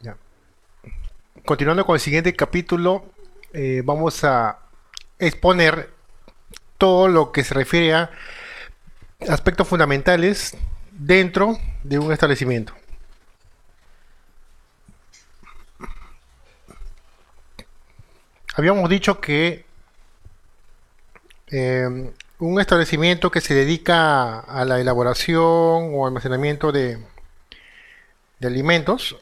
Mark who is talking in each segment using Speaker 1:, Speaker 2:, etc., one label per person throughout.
Speaker 1: Ya. Continuando con el siguiente capítulo, vamos a exponer todo lo que se refiere a aspectos fundamentales dentro de un establecimiento. Habíamos dicho que un establecimiento que se dedica a la elaboración o almacenamiento de alimentos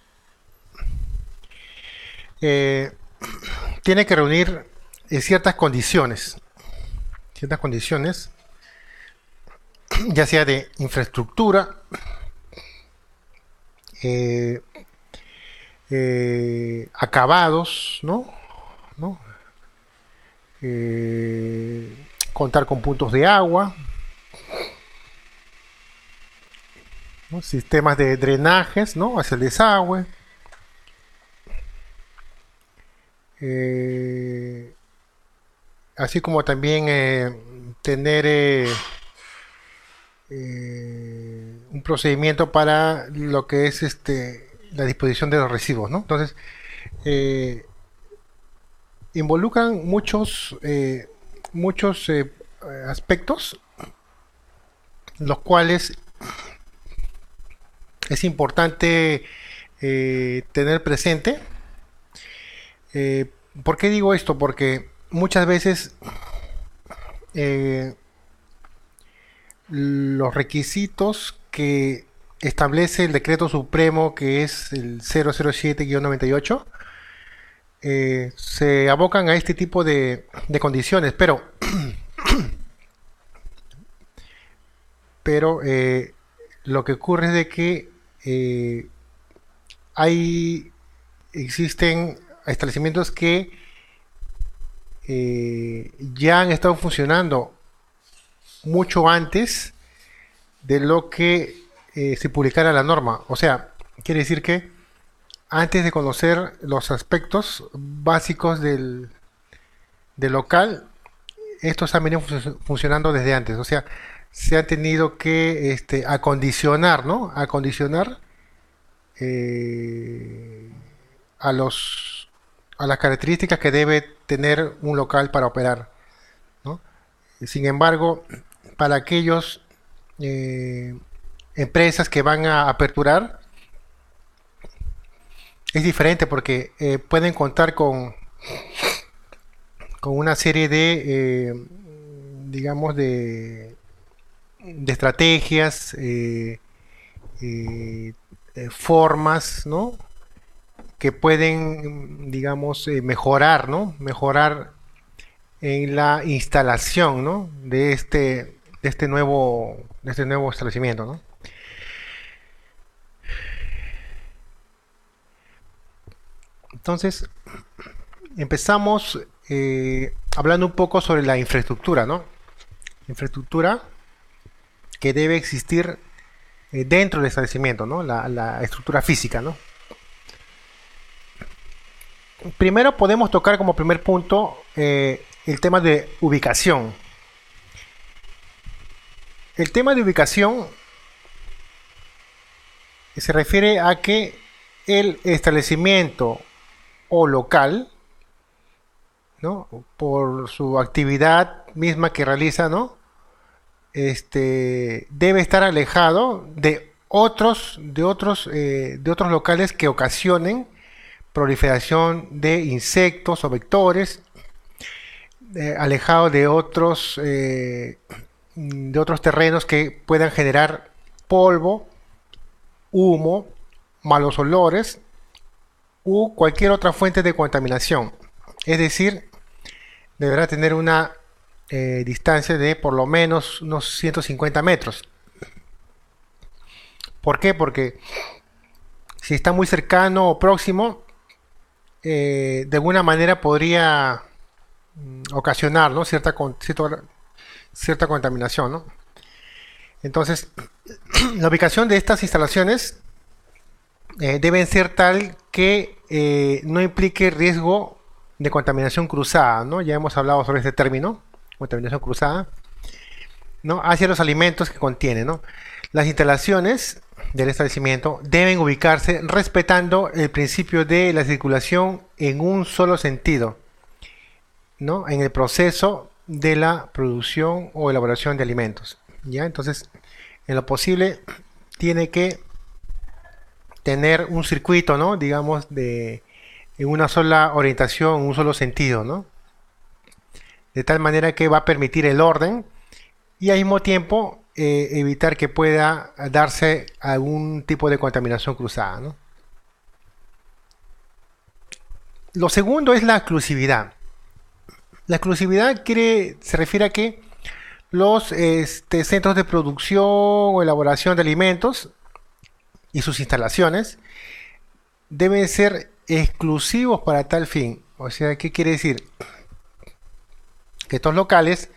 Speaker 1: eh, tiene que reunir ciertas condiciones, ya sea de infraestructura, eh, acabados, ¿no? ¿No? Contar con puntos de agua, ¿no? Sistemas de drenajes, ¿no? Hacia el desagüe, eh, así como también tener un procedimiento para lo que es la disposición de los residuos, ¿no? Entonces, eh, involucran muchos aspectos, los cuales es importante tener presente. ¿Por qué digo esto? Porque muchas veces eh, los requisitos que establece el decreto supremo, que es el 007-98, se abocan a este tipo de condiciones, pero lo que ocurre es de que hay existen establecimientos que ya han estado funcionando mucho antes de lo que se publicara la norma. O sea, quiere decir que antes de conocer los aspectos básicos del local, estos han venido funcionando desde antes. O sea, se ha tenido que acondicionar, ¿no? Acondicionar eh, a a las características que debe tener un local para operar, ¿no? Sin embargo, para aquellos eh, empresas que van a aperturar, es diferente porque pueden contar con una serie digamos, de estrategias, eh, formas, ¿no? Que pueden, digamos, mejorar, ¿no? Mejorar en la instalación, ¿no? De este nuevo establecimiento, ¿no? Entonces, empezamos hablando un poco sobre la infraestructura, ¿no? Infraestructura que debe existir dentro del establecimiento, ¿no? La estructura física, ¿no? Primero podemos tocar como primer punto el tema de ubicación. El tema de ubicación se refiere a que el establecimiento o local, ¿no? Por su actividad misma que realiza, ¿no? Debe estar alejado de otros locales que ocasionen proliferación de insectos o vectores, alejado de otros terrenos que puedan generar polvo, humo, malos olores u cualquier otra fuente de contaminación. Es decir, deberá tener una distancia de por lo menos unos 150 metros. ¿Por qué? Porque si está muy cercano o próximo, de alguna manera podría ocasionar, ¿no? Cierta contaminación, ¿no? Entonces, la ubicación de estas instalaciones deben ser tal que no implique riesgo de contaminación cruzada, ¿no? Ya hemos hablado sobre este término, contaminación cruzada, ¿no? Hacia los alimentos que contiene, ¿no? Las instalaciones del establecimiento deben ubicarse respetando el principio de la circulación en un solo sentido, ¿no? En el proceso de la producción o elaboración de alimentos. ¿Ya? Entonces, en lo posible, tiene que tener un circuito, ¿no? Digamos, en una sola orientación, un solo sentido, ¿no? De tal manera que va a permitir el orden y al mismo tiempo evitar que pueda darse algún tipo de contaminación cruzada, ¿no? Lo segundo es la exclusividad. La exclusividad se refiere a que los centros de producción o elaboración de alimentos y sus instalaciones deben ser exclusivos para tal fin. O sea, ¿qué quiere decir? Que estos locales,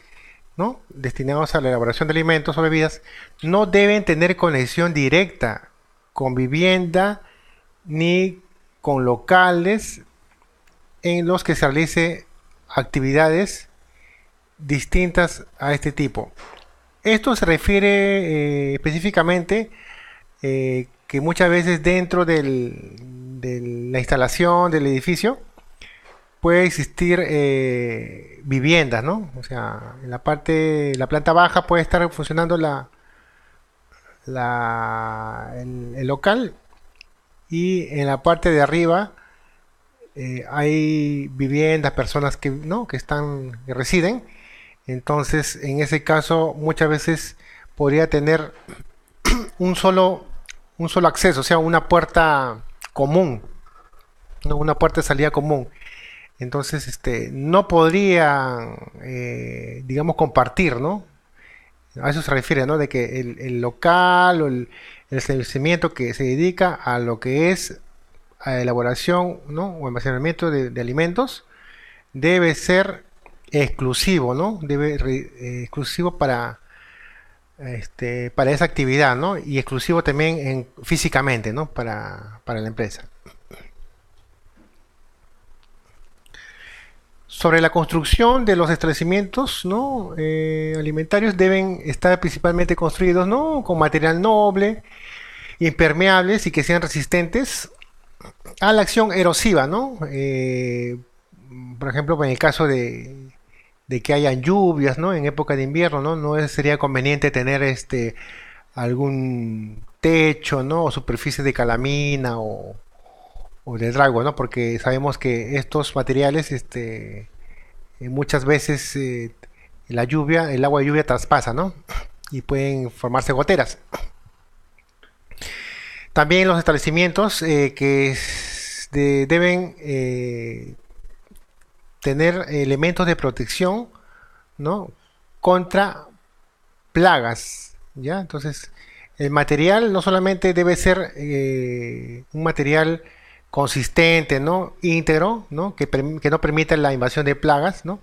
Speaker 1: ¿no?, destinados a la elaboración de alimentos o bebidas no deben tener conexión directa con vivienda ni con locales en los que se realice actividades distintas a este tipo. Esto se refiere específicamente que muchas veces dentro de la instalación del edificio puede existir viviendas, ¿no? O sea, en la planta baja puede estar funcionando el local y en la parte de arriba hay viviendas, personas que, ¿no?, que residen. Entonces, en ese caso, muchas veces podría tener un solo, un solo acceso, o sea, una puerta común, ¿no?, una puerta de salida común. Entonces, no podrían, digamos, compartir, ¿no? A eso se refiere, ¿no? De que el local o el establecimiento que se dedica a lo que es a elaboración, ¿no?, o almacenamiento de alimentos debe ser exclusivo, ¿no? Exclusivo para esa actividad, ¿no? Y exclusivo también físicamente, ¿no? Para la empresa. Sobre la construcción de los establecimientos, ¿no?, alimentarios deben estar principalmente construidos, ¿no?, con material noble, impermeables y que sean resistentes a la acción erosiva, ¿no? Por ejemplo, en el caso de que hayan lluvias, ¿no?, en época de invierno, ¿no? Sería conveniente tener algún techo, ¿no?, o superficie de calamina o de drago, ¿no? Porque sabemos que estos materiales, muchas veces el agua de lluvia traspasa, ¿no? Y pueden formarse goteras. También los establecimientos deben tener elementos de protección, ¿no?, contra plagas, ¿ya? Entonces, el material no solamente debe ser un material consistente, ¿no?, íntegro, ¿no?, que no permita la invasión de plagas, ¿no?,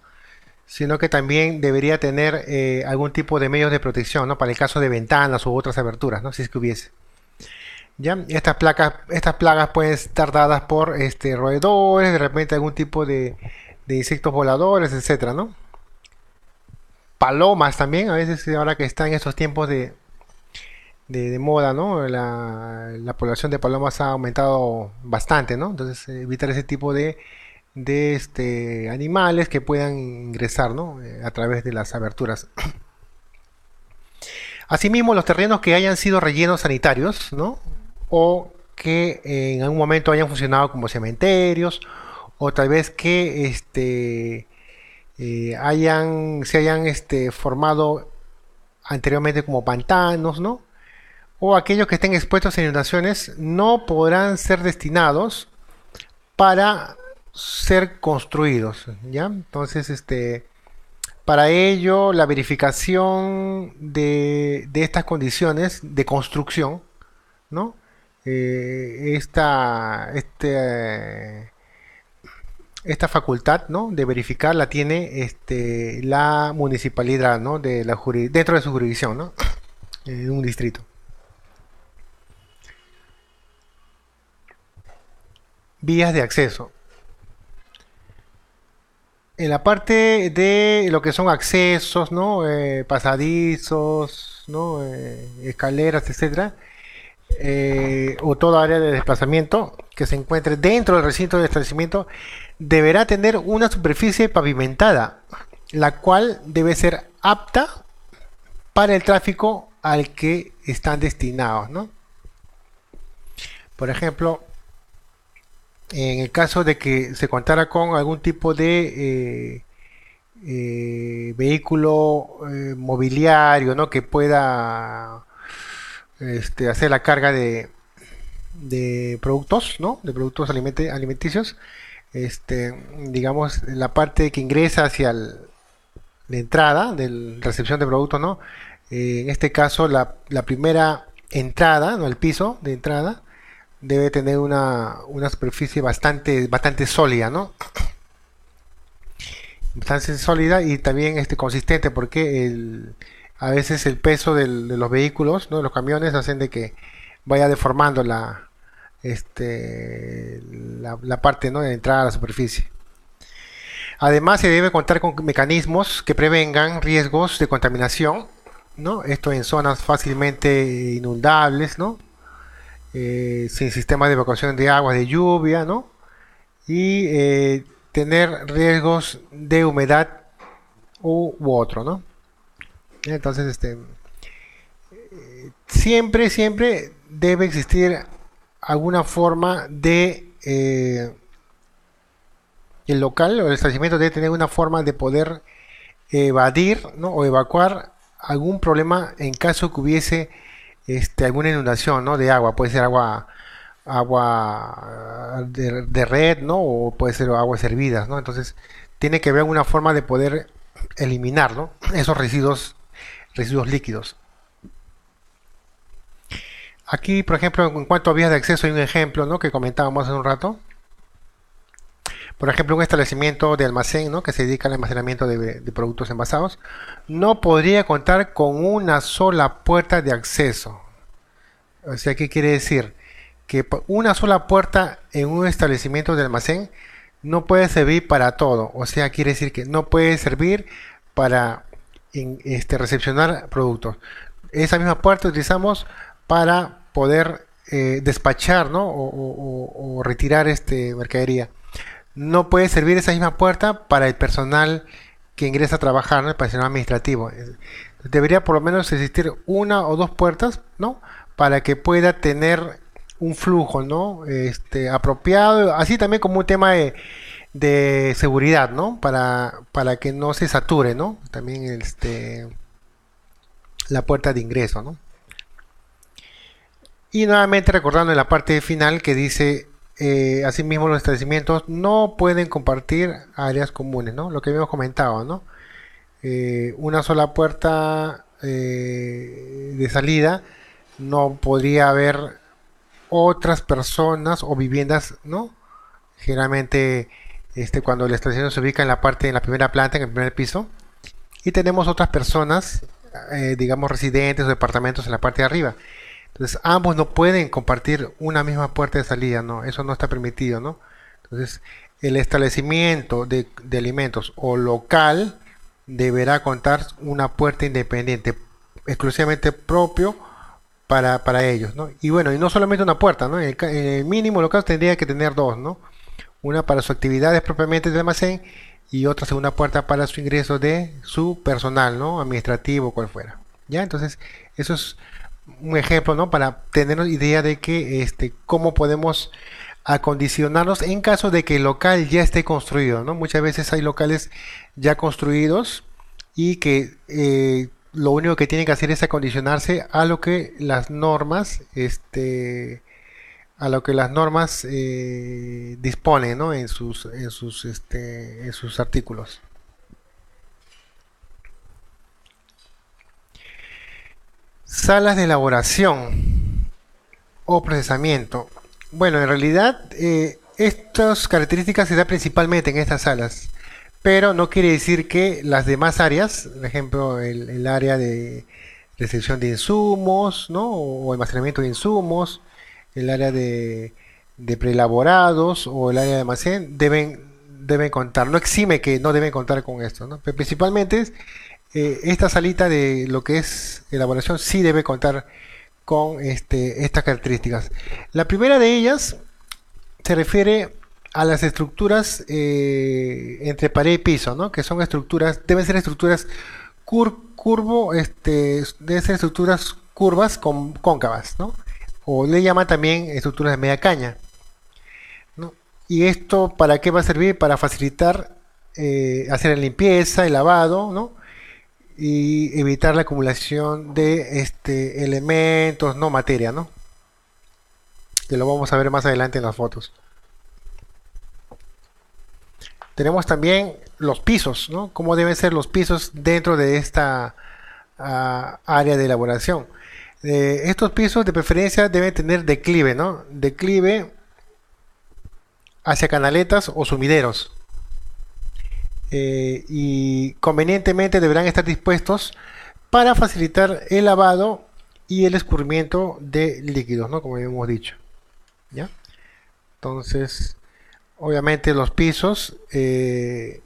Speaker 1: sino que también debería tener algún tipo de medios de protección, ¿no?, para el caso de ventanas u otras aberturas, ¿no?, si es que hubiese. ¿Ya? Estas plagas pueden estar dadas por roedores, de repente algún tipo de insectos voladores, etcétera, ¿no? Palomas también, a veces ahora que están en estos tiempos de moda, ¿no? La población de palomas ha aumentado bastante, ¿no? Entonces, evitar ese tipo de animales que puedan ingresar, ¿no?, a través de las aberturas. Asimismo, los terrenos que hayan sido rellenos sanitarios, ¿no?, o que en algún momento hayan funcionado como cementerios, o tal vez que se hayan formado anteriormente como pantanos, ¿no?, o aquellos que estén expuestos a inundaciones, no podrán ser destinados para ser construidos, ¿ya? Entonces, para ello, la verificación de estas condiciones de construcción, ¿no? Esta facultad, ¿no?, de verificar la tiene la municipalidad, ¿no?, dentro de su jurisdicción, ¿no?, en un distrito. Vías de acceso. En la parte de lo que son accesos, ¿no?, pasadizos, ¿no?, escaleras, etcétera, o toda área de desplazamiento que se encuentre dentro del recinto de establecimiento deberá tener una superficie pavimentada, la cual debe ser apta para el tráfico al que están destinados, ¿no? Por ejemplo, en el caso de que se contara con algún tipo de vehículo mobiliario, ¿no? Que pueda hacer la carga de productos, ¿no? De productos alimenticios, digamos, la parte que ingresa hacia la entrada de la recepción de productos, ¿no? En este caso, la primera entrada, ¿no? El piso de entrada debe tener una superficie bastante sólida, ¿no? Bastante sólida y también consistente, porque a veces el peso de los vehículos, ¿no? De los camiones, hacen de que vaya deformando la parte, ¿no? De entrada a la superficie. Además, se debe contar con mecanismos que prevengan riesgos de contaminación, ¿no? Esto en zonas fácilmente inundables, ¿no? Sin sistemas de evacuación de aguas de lluvia, ¿no? Y tener riesgos de humedad u otro, ¿no? Entonces, siempre debe existir alguna forma de el local o el establecimiento debe tener una forma de poder evadir, ¿no? O evacuar algún problema en caso que hubiese alguna inundación, ¿no? De agua. Puede ser agua de red, ¿no? O puede ser aguas hervidas, ¿no? Entonces tiene que haber alguna forma de poder eliminar, ¿no? Esos residuos líquidos. Aquí, por ejemplo, en cuanto a vías de acceso, hay un ejemplo, ¿no? Que comentábamos hace un rato. Por ejemplo, un establecimiento de almacén, ¿no? Que se dedica al almacenamiento de productos envasados, no podría contar con una sola puerta de acceso. O sea, ¿qué quiere decir? Que una sola puerta en un establecimiento de almacén no puede servir para todo. O sea, quiere decir que no puede servir para recepcionar productos. Esa misma puerta utilizamos para poder despachar, ¿no? O retirar mercadería. No puede servir esa misma puerta para el personal que ingresa a trabajar, ¿no? El personal administrativo. Debería por lo menos existir una o dos puertas, ¿no? Para que pueda tener un flujo, ¿no? Apropiado, así también como un tema de seguridad, ¿no? Para que no se sature, ¿no? También la puerta de ingreso, ¿no? Y nuevamente recordando en la parte final que dice, asimismo los establecimientos no pueden compartir áreas comunes, ¿no? Lo que habíamos comentado, ¿no? Una sola puerta de salida, no podría haber otras personas o viviendas, ¿no? Generalmente, cuando el establecimiento se ubica en la primera planta, en el primer piso, y tenemos otras personas, digamos residentes o departamentos en la parte de arriba. Entonces, ambos no pueden compartir una misma puerta de salida, ¿no? Eso no está permitido, ¿no? Entonces, el establecimiento de alimentos o local deberá contar una puerta independiente, exclusivamente propio para ellos, ¿no? Y bueno, y no solamente una puerta, ¿no? En el mínimo local tendría que tener dos, ¿no? Una para sus actividades propiamente de almacén y otra segunda puerta para su ingreso de su personal, ¿no? Administrativo, cual fuera. ¿Ya? Entonces, eso es un ejemplo, ¿no? Para tener idea de que cómo podemos acondicionarnos en caso de que el local ya esté construido, ¿no? Muchas veces hay locales ya construidos y que lo único que tienen que hacer es acondicionarse a lo que las normas disponen, ¿no? En sus artículos. Salas de elaboración o procesamiento. Bueno, en realidad estas características se dan principalmente en estas salas, pero no quiere decir que las demás áreas, por ejemplo, el área de recepción de insumos, ¿no? O almacenamiento de insumos, el área de preelaborados o el área de almacén deben contar. No exime que no deben contar con esto, ¿no? Pero principalmente esta salita de lo que es elaboración sí debe contar con estas características. La primera de ellas se refiere a las estructuras entre pared y piso, ¿no? Que son estructuras, deben ser estructuras deben ser estructuras curvas cóncavas, ¿no? O le llaman también estructuras de media caña, ¿no? ¿Y esto para qué va a servir? Para facilitar hacer la limpieza, el lavado, ¿no? Y evitar la acumulación de elementos, no materia, ¿no? Que lo vamos a ver más adelante en las fotos. Tenemos también los pisos, ¿no? Cómo deben ser los pisos dentro de esta área de elaboración. Estos pisos de preferencia deben tener declive, ¿no? Declive hacia canaletas o sumideros. Y convenientemente deberán estar dispuestos para facilitar el lavado y el escurrimiento de líquidos, ¿no? Como hemos dicho, ¿ya? Entonces, obviamente los pisos, ese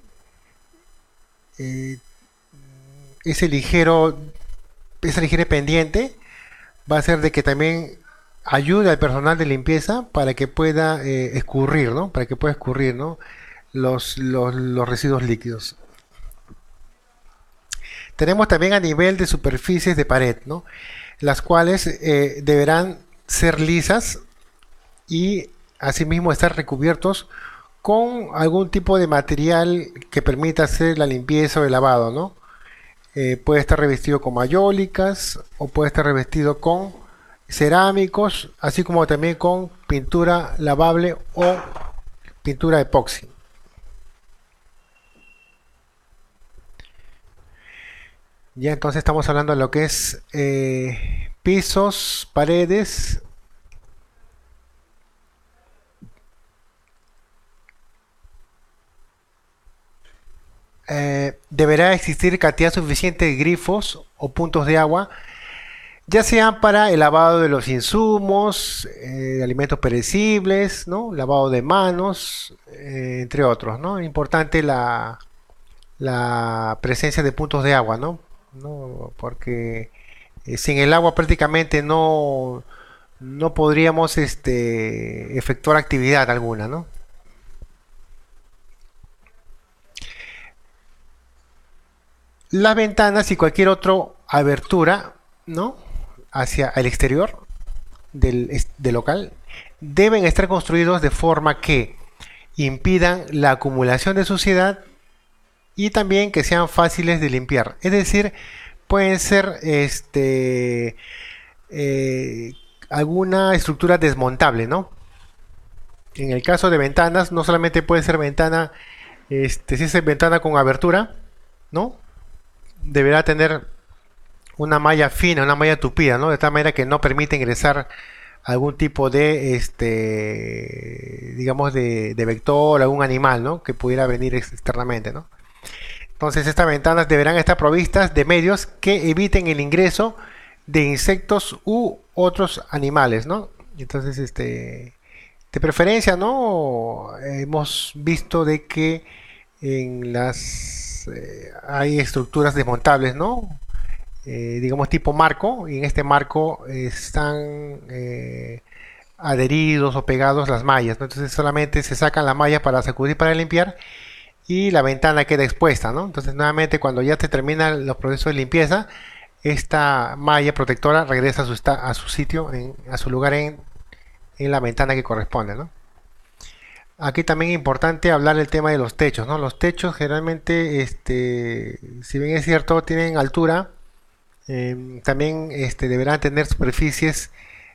Speaker 1: esa ligera pendiente va a ser de que también ayude al personal de limpieza para que pueda escurrir, ¿no? Para que pueda escurrir, ¿no? Los residuos líquidos. Tenemos también a nivel de superficies de pared, ¿no? Las cuales deberán ser lisas y asimismo estar recubiertos con algún tipo de material que permita hacer la limpieza o el lavado, ¿no? Puede estar revestido con mayólicas o puede estar revestido con cerámicos, así como también con pintura lavable o pintura epoxi. Ya entonces estamos hablando de lo que es pisos, paredes. Deberá existir cantidad suficiente de grifos o puntos de agua, ya sean para el lavado de los insumos, de alimentos perecibles, ¿no? Lavado de manos, entre otros, ¿no? Importante la presencia de puntos de agua, ¿no? Porque sin el agua prácticamente no podríamos efectuar actividad alguna, ¿no? Las ventanas y cualquier otra abertura, ¿no? Hacia el exterior del local deben estar construidos de forma que impidan la acumulación de suciedad y también que sean fáciles de limpiar. Es decir, pueden ser alguna estructura desmontable, ¿no? En el caso de ventanas, no solamente puede ser ventana, si es ventana con abertura, ¿no? Deberá tener una malla fina, una malla tupida, ¿no? De tal manera que no permite ingresar algún tipo de, digamos, de vector, algún animal, ¿no? Que pudiera venir externamente, ¿no? Entonces estas ventanas deberán estar provistas de medios que eviten el ingreso de insectos u otros animales, ¿no? Entonces, de preferencia, ¿no? Hemos visto de que en hay estructuras desmontables, ¿no? Digamos tipo marco, y en este marco están adheridos o pegados las mallas, ¿no? Entonces solamente se sacan las mallas para sacudir, para limpiar, y la ventana queda expuesta, ¿no? Entonces nuevamente cuando ya se terminan los procesos de limpieza, esta malla protectora regresa a su sitio, a su lugar en la ventana que corresponde, ¿no? Aquí también es importante hablar del tema de los techos, ¿no? Los techos generalmente, si bien es cierto, tienen altura, también deberán tener superficies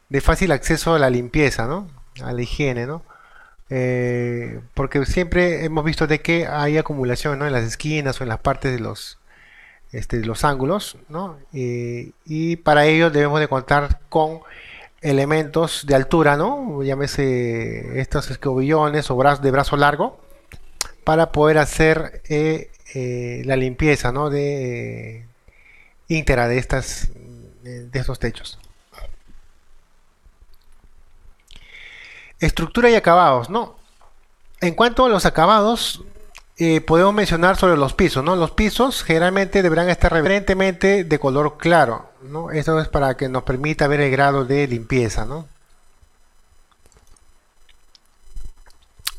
Speaker 1: de fácil acceso a la limpieza, ¿no? A la higiene, ¿no? Porque siempre hemos visto de que hay acumulación, ¿no? En las esquinas o en las partes de los ángulos, ¿no? Y para ello debemos de contar con elementos de altura, ¿no? Llámese estos escobillones o brazos de brazo largo para poder hacer la limpieza, ¿no? Íntegra de estos techos. Estructura y acabados, ¿no? En cuanto a los acabados, podemos mencionar sobre los pisos, ¿no? Los pisos generalmente deberán estar preferentemente de color claro, ¿no? Esto es para que nos permita ver el grado de limpieza, ¿no?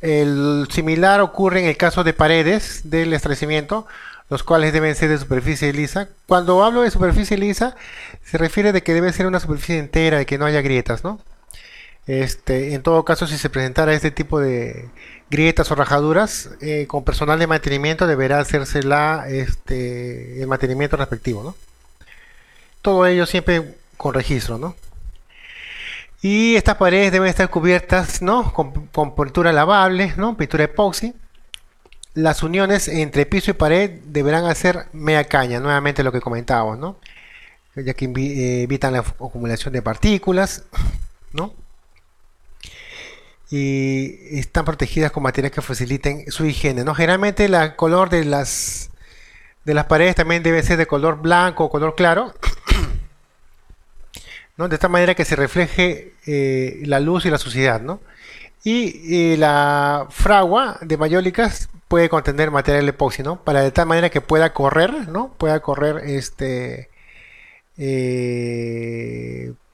Speaker 1: El similar ocurre en el caso de paredes del establecimiento, los cuales deben ser de superficie lisa. Cuando hablo de superficie lisa, se refiere de que debe ser una superficie entera, de que no haya grietas, ¿no? En todo caso, si se presentara este tipo de grietas o rajaduras, con personal de mantenimiento deberá hacerse el mantenimiento respectivo, ¿no? Todo ello siempre con registro, ¿no? Y estas paredes deben estar cubiertas, ¿no? Con pintura lavable, ¿no? Pintura epoxi. Las uniones entre piso y pared deberán hacer media caña, nuevamente lo que comentábamos, ¿no? Ya que evitan la acumulación de partículas, ¿no? Y están protegidas con materiales que faciliten su higiene, ¿no? Generalmente el color de las paredes también debe ser de color blanco o color claro, ¿no? De esta manera que se refleje la luz y la suciedad, ¿no? Y la fragua de mayólicas puede contener material epoxi, ¿no? Para de tal manera que pueda correr, ¿no? Pueda correr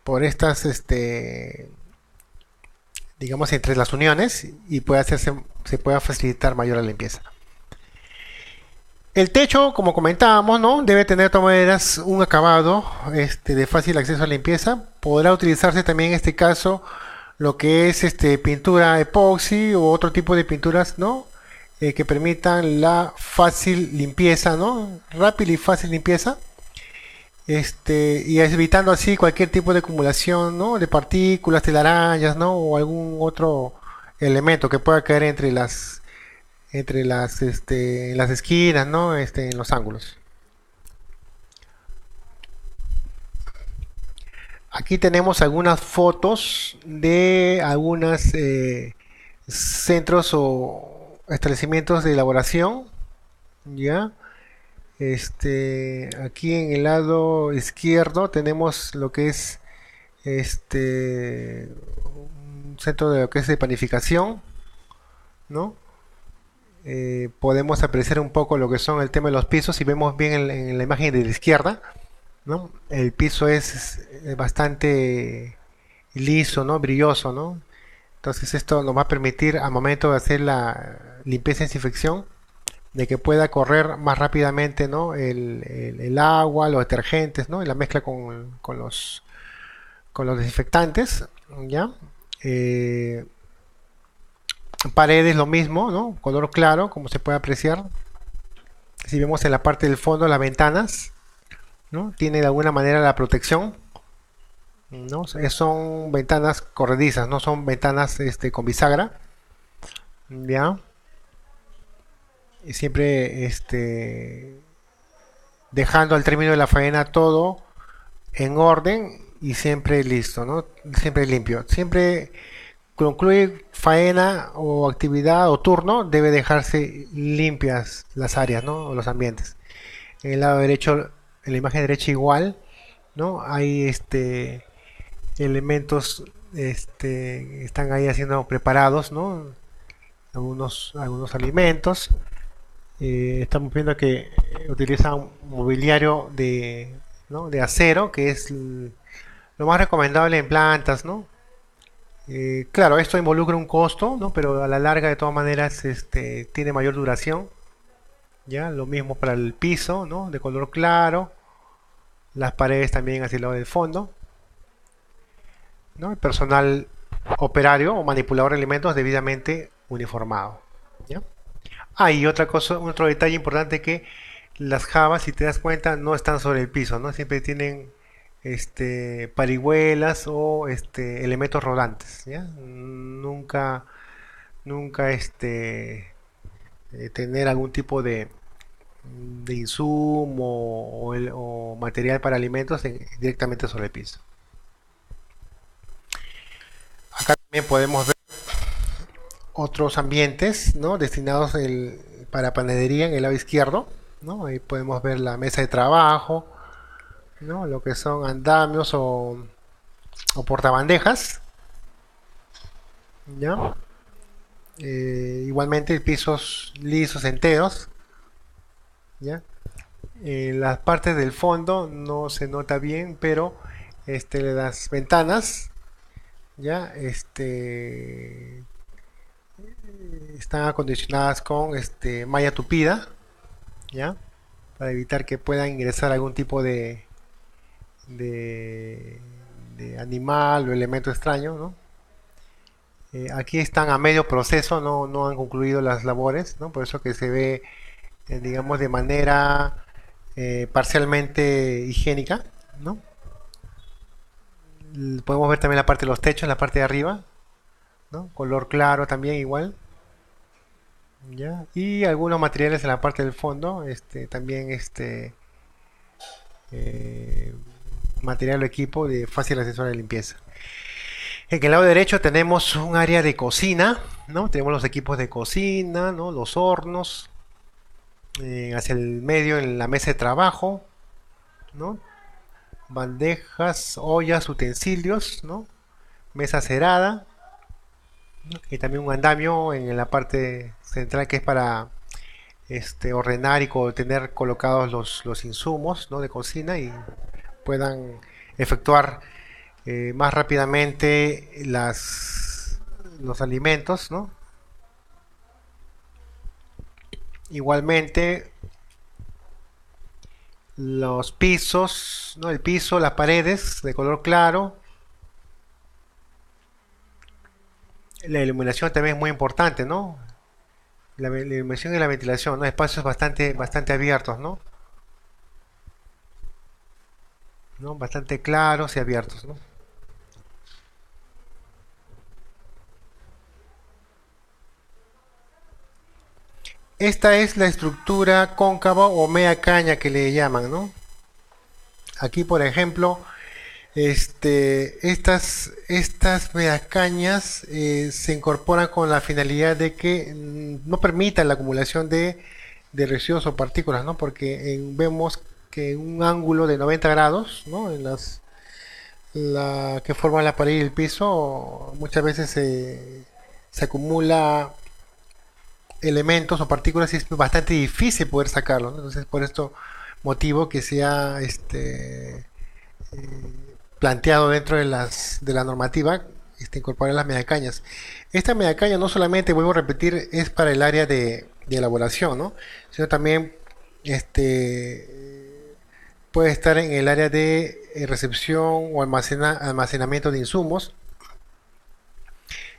Speaker 1: por estas, digamos, entre las uniones y se pueda facilitar mayor la limpieza. El techo, como comentábamos, ¿no? Debe tener de todas maneras un acabado de fácil acceso a la limpieza. Podrá utilizarse también en este caso lo que es pintura epoxi u otro tipo de pinturas, ¿no? Que permitan la fácil limpieza, ¿no? Rápida y fácil limpieza. Y evitando así cualquier tipo de acumulación, ¿no? De partículas, telarañas, ¿no? O algún otro elemento que pueda caer en las esquinas, ¿no? En los ángulos. Aquí tenemos algunas fotos de algunos centros o establecimientos de elaboración, ¿ya? Aquí en el lado izquierdo tenemos lo que es un centro de lo que es de panificación, ¿no? Podemos apreciar un poco lo que son el tema de los pisos. Si vemos bien en la imagen de la izquierda, ¿no? El piso es bastante liso, ¿no? Brilloso, ¿no? Entonces esto nos va a permitir al momento de hacer la limpieza y desinfección de que pueda correr más rápidamente, ¿no? El agua, los detergentes, ¿no? Y la mezcla con los desinfectantes, ¿ya? Paredes lo mismo, ¿no? Color claro, como se puede apreciar. Si vemos en la parte del fondo las ventanas, ¿no? Tiene de alguna manera la protección, ¿no? Son ventanas corredizas, no son ventanas con bisagra, ¿ya? Y siempre dejando al término de la faena todo en orden y siempre listo, ¿no? Siempre limpio. Siempre concluye faena o actividad o turno, debe dejarse limpias las áreas, ¿no? O los ambientes. En el lado derecho, en la imagen derecha igual, ¿no? Hay elementos están ahí haciendo preparados, ¿no? Algunos alimentos. Estamos viendo que utilizan mobiliario ¿no? de acero, que es lo más recomendable en plantas, ¿no? Claro, esto involucra un costo, ¿no? Pero a la larga, de todas maneras, tiene mayor duración. ¿Ya? Lo mismo para el piso, ¿no? De color claro. Las paredes también hacia el lado del fondo, ¿no? El personal operario o manipulador de elementos debidamente uniformado, ¿ya? Y otra cosa, otro detalle importante, que las jabas, si te das cuenta, no están sobre el piso, ¿no? Siempre tienen parihuelas o elementos rodantes, ¿ya? Nunca tener algún tipo de insumo o material para alimentos directamente sobre el piso. Acá también podemos ver otros ambientes, ¿no? Destinados para panadería en el lado izquierdo, ¿no? Ahí podemos ver la mesa de trabajo, ¿no? Lo que son andamios o portabandejas, ¿ya? igualmente pisos lisos enteros, ¿ya? Las partes del fondo no se nota bien, pero las ventanas ya están acondicionadas con malla tupida, ya, para evitar que puedan ingresar algún tipo de, de animal o elemento extraño, ¿no? Aquí están a medio proceso, no han concluido las labores, ¿no? Por eso que se ve, digamos, de manera parcialmente higiénica, ¿no? Podemos ver también la parte de los techos, la parte de arriba, ¿no? Color claro también igual, ¿ya? Y algunos materiales en la parte del fondo, también eh, material o equipo de fácil acceso a la limpieza. En el lado derecho tenemos un área de cocina, ¿no? Tenemos los equipos de cocina, ¿no? Los hornos, hacia el medio en la mesa de trabajo, ¿no? Bandejas, ollas, utensilios, ¿no? Mesa cerada, ¿no? Y también un andamio en la parte central que es para ordenar y tener colocados los insumos, ¿no? De cocina y puedan efectuar más rápidamente los alimentos, ¿no? Igualmente los pisos, ¿no? El piso, las paredes de color claro. La iluminación también es muy importante, ¿no? La iluminación y la ventilación, ¿no? Espacios bastante abiertos, ¿no? ¿No? Bastante claros y abiertos, ¿no? Esta es la estructura cóncava o media caña que le llaman, ¿no? Aquí, por ejemplo, estas medias cañas se incorporan con la finalidad de que no permitan la acumulación de residuos o partículas, ¿no? Porque vemos que en un ángulo de 90 grados, ¿no? La que forma la pared y el piso, muchas veces se acumula elementos o partículas y es bastante difícil poder sacarlo, ¿no? Entonces, por esto motivo que sea planteado dentro de la normativa incorporar las megacañas. Esta megacaña no solamente, vuelvo a repetir, es para el área de elaboración, ¿no? Sino también puede estar en el área de recepción o almacenamiento de insumos.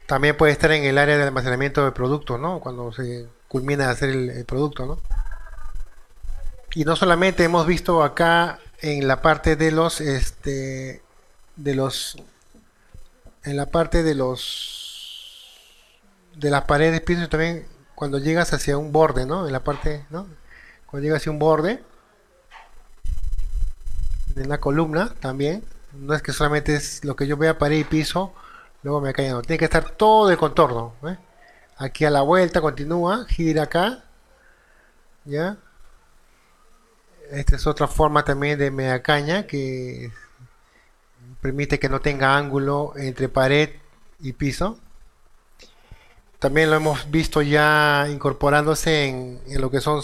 Speaker 1: También puede estar en el área de almacenamiento de productos, ¿no? Cuando se culmina de hacer el producto, ¿no? Y no solamente hemos visto acá en la parte de los, en la parte de las paredes, pisos, también cuando llegas hacia un borde, ¿no? En la parte, ¿no? Cuando llegas hacia un borde de una columna, también, no es que solamente es lo que yo vea pared y piso, luego me cae, no, tiene que estar todo el contorno, ¿eh? Aquí a la vuelta continúa, gira acá, ¿ya? Esta es otra forma también de media caña que permite que no tenga ángulo entre pared y piso. También lo hemos visto ya incorporándose en lo que son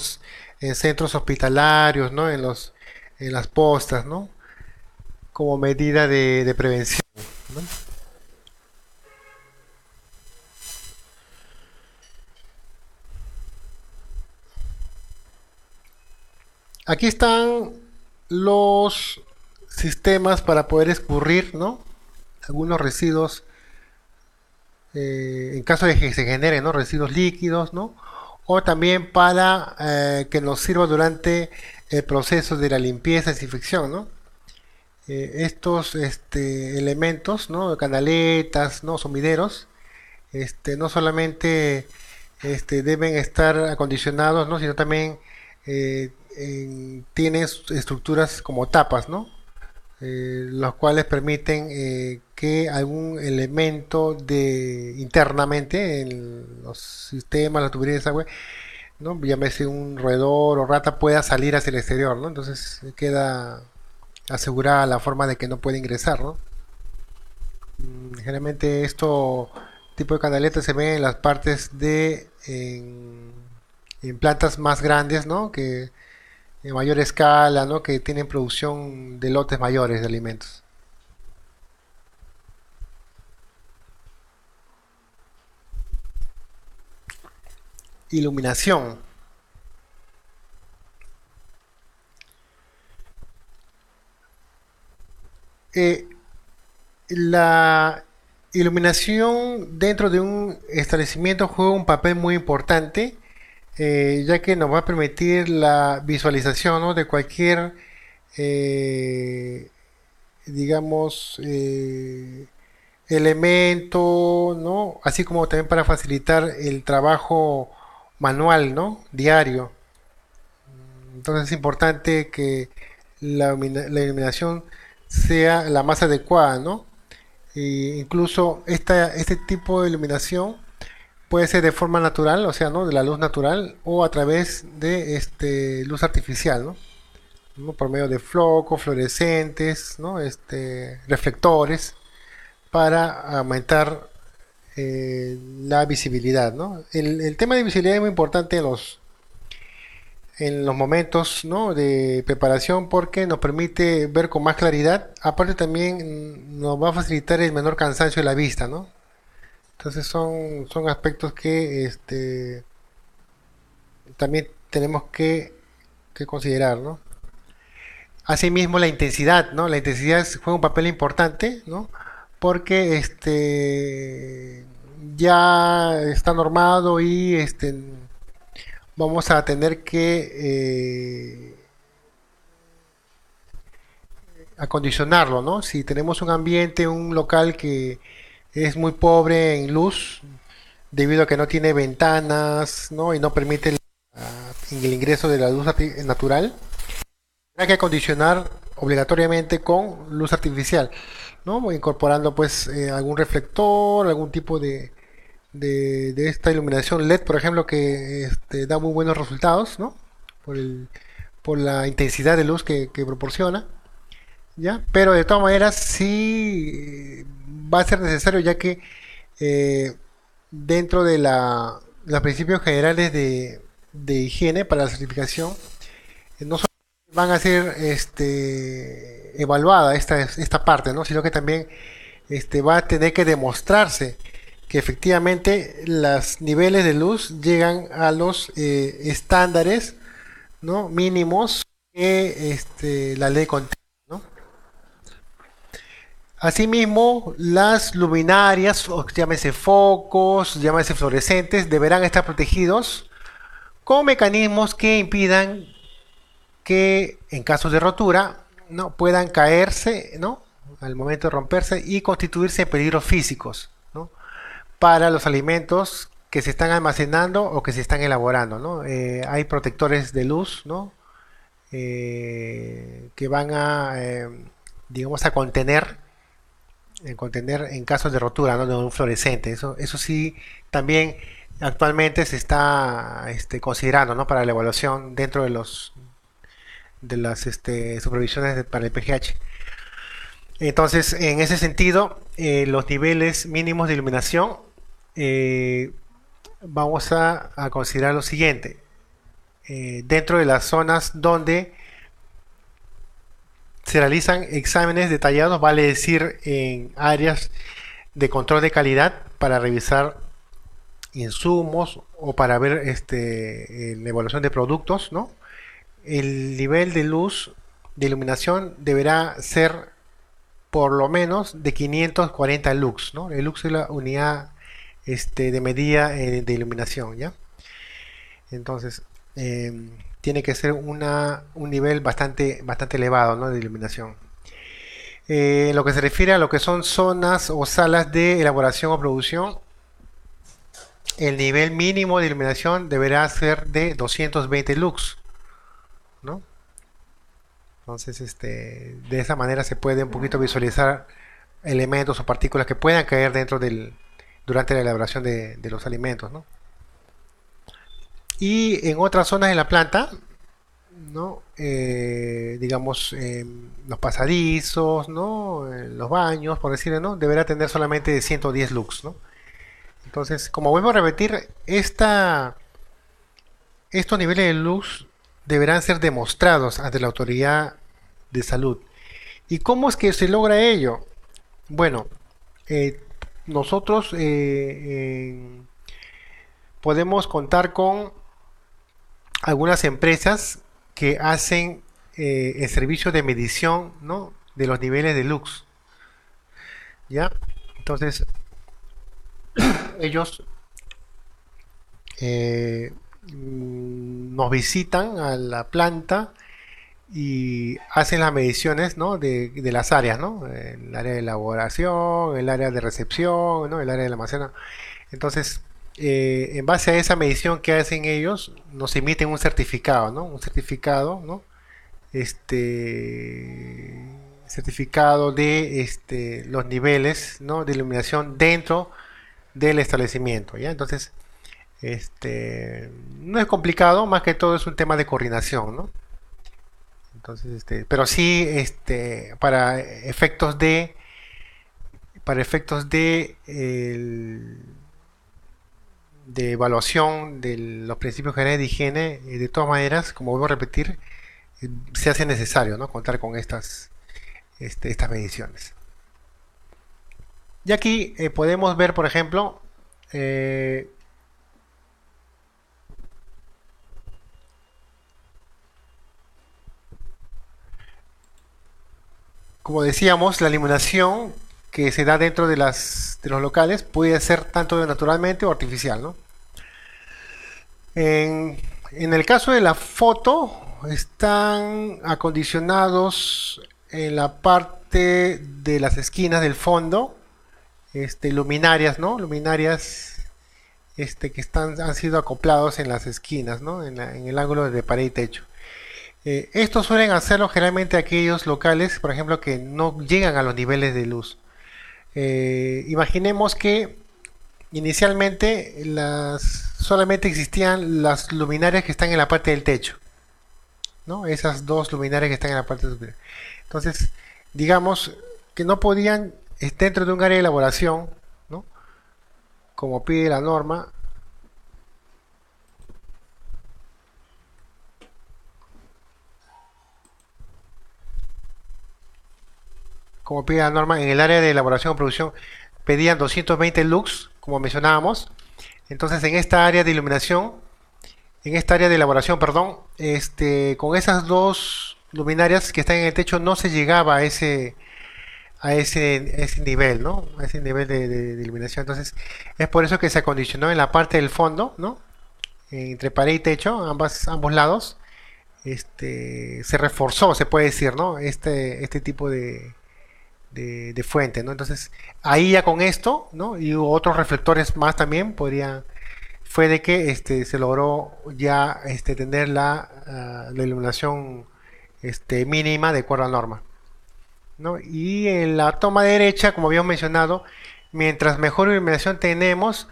Speaker 1: en centros hospitalarios, ¿no? En las postas, ¿no? Como medida de prevención, ¿no? Aquí están los sistemas para poder escurrir, ¿no? Algunos residuos, en caso de que se generen, ¿no? Residuos líquidos, ¿no? O también para que nos sirva durante el proceso de la limpieza y desinfección, ¿no? Estos elementos, ¿no? Canaletas, ¿no? Sumideros, no solamente deben estar acondicionados, ¿no? Sino también tienen estructuras como tapas, ¿no? Los cuales permiten que algún elemento internamente en los sistemas, las tuberías de desagüe, ¿no? Llámese un roedor o rata, pueda salir hacia el exterior, ¿no? Entonces queda asegurada la forma de que no puede ingresar, ¿no? Generalmente esto tipo de canaletas se ven en las partes en plantas más grandes, ¿no? Que en mayor escala, ¿no? Que tienen producción de lotes mayores de alimentos. Iluminación. Eh, la iluminación dentro de un establecimiento juega un papel muy importante, ya que nos va a permitir la visualización, ¿no? De cualquier, eh, digamos, elemento, ¿no? Así como también para facilitar el trabajo manual, ¿no? Diario. Entonces es importante que la iluminación sea la más adecuada, ¿no? Incluso este tipo de iluminación puede ser de forma natural, o sea, ¿no? De la luz natural o a través de luz artificial, ¿no? ¿No? Por medio de flocos, fluorescentes, ¿no? Reflectores para aumentar la visibilidad, ¿no? El tema de visibilidad es muy importante en los momentos, ¿no? De preparación porque nos permite ver con más claridad. Aparte también nos va a facilitar el menor cansancio de la vista, ¿no? Entonces son aspectos que también tenemos que considerar, ¿no? Asimismo la intensidad, ¿no? La intensidad juega un papel importante, ¿no? Porque ya está normado y vamos a tener que acondicionarlo, ¿no? Si tenemos un ambiente, un local que es muy pobre en luz, debido a que no tiene ventanas, ¿no? Y no permite el ingreso de la luz natural, hay que acondicionar obligatoriamente con luz artificial, ¿no? Incorporando pues algún reflector, algún tipo de esta iluminación LED, por ejemplo, que da muy buenos resultados, ¿no? Por, el, por la intensidad de luz que proporciona. ¿Ya? Pero de todas maneras sí va a ser necesario ya que eh, dentro de los principios generales de higiene para la certificación no solo van a ser evaluada esta parte, ¿no? Sino que también va a tener que demostrarse que efectivamente los niveles de luz llegan a los estándares, ¿no? Mínimos que la ley contiene, ¿no? Asimismo, las luminarias, o llámese focos, llámese fluorescentes, deberán estar protegidos con mecanismos que impidan que en casos de rotura no puedan caerse, ¿no? Al momento de romperse y constituirse en peligros físicos, ¿no? Para los alimentos que se están almacenando o que se están elaborando, ¿no? Hay protectores de luz, ¿no? Que van digamos, a contener en casos de rotura, ¿no? De un fluorescente. Eso sí, también actualmente se está considerando, ¿no? Para la evaluación dentro de las supervisiones para el PGH. Entonces, en ese sentido, los niveles mínimos de iluminación, eh, vamos a considerar lo siguiente. Dentro de las zonas donde se realizan exámenes detallados, vale decir en áreas de control calidad para revisar insumos o para ver la evaluación de productos, ¿no? El nivel de luz de iluminación deberá ser por lo menos de 540 lux, ¿no? El lux es la unidad de medida de iluminación, ¿ya? Entonces, tiene que ser un nivel bastante elevado, ¿no? De iluminación. En lo que se refiere a lo que son zonas o salas de elaboración o producción, el nivel mínimo de iluminación deberá ser de 220 lux, ¿no? Entonces, de esa manera se puede un poquito visualizar elementos o partículas que puedan caer durante la elaboración de los alimentos, ¿no? Y en otras zonas de la planta, ¿no? Digamos, los pasadizos, ¿no? Los baños, por decirlo, ¿no? Deberá tener solamente 110 lux, ¿no? Entonces, como vuelvo a repetir, estos niveles de luz deberán ser demostrados ante la autoridad de salud. ¿Y cómo es que se logra ello? Bueno, eh, nosotros podemos contar con algunas empresas que hacen el servicio de medición, ¿no?, de los niveles de luz. ¿Ya? Entonces, ellos nos visitan a la planta y hacen las mediciones, ¿no?, de las áreas, ¿no? El área de elaboración, el área de recepción, ¿no?, el área de almacén. Entonces, en base a esa medición que hacen ellos, nos emiten un certificado, ¿no? Un certificado, ¿no? Certificado de los niveles, ¿no?, de iluminación dentro del establecimiento, ¿ya? Entonces, no es complicado, más que todo es un tema de coordinación, ¿no? Entonces, pero sí, para efectos de evaluación de los principios generales de higiene, de todas maneras, como vuelvo a repetir, se hace necesario, ¿no?, contar con estas mediciones. Y aquí podemos ver, por ejemplo, eh, como decíamos, la iluminación que se da dentro de los locales puede ser tanto naturalmente o artificial, ¿no? En el caso de la foto, están acondicionados en la parte de las esquinas del fondo, luminarias, ¿no? Luminarias que han sido acoplados en las esquinas, ¿no? En el ángulo de pared y techo. Estos suelen hacerlo generalmente aquellos locales, por ejemplo, que no llegan a los niveles de luz. Imaginemos que inicialmente solamente existían las luminarias que están en la parte del techo, ¿no? Esas dos luminarias que están en la parte superior. Entonces, digamos que no podían, dentro de un área de elaboración, ¿no?, como pide la norma, en el área de elaboración o producción pedían 220 lux, como mencionábamos. Entonces, en esta área de iluminación, en esta área de elaboración, perdón, con esas dos luminarias que están en el techo no se llegaba a ese nivel, ¿no? A ese nivel de iluminación. Entonces, es por eso que se acondicionó en la parte del fondo, ¿no? Entre pared y techo, ambos lados, se reforzó, se puede decir, ¿no? Este tipo de fuente, ¿no? Entonces, ahí ya con esto, ¿no?, y otros reflectores más también fue de que se logró ya tener la iluminación mínima de acuerdo a norma, ¿no? Y en la toma derecha, como habíamos mencionado, mientras mejor iluminación tenemos,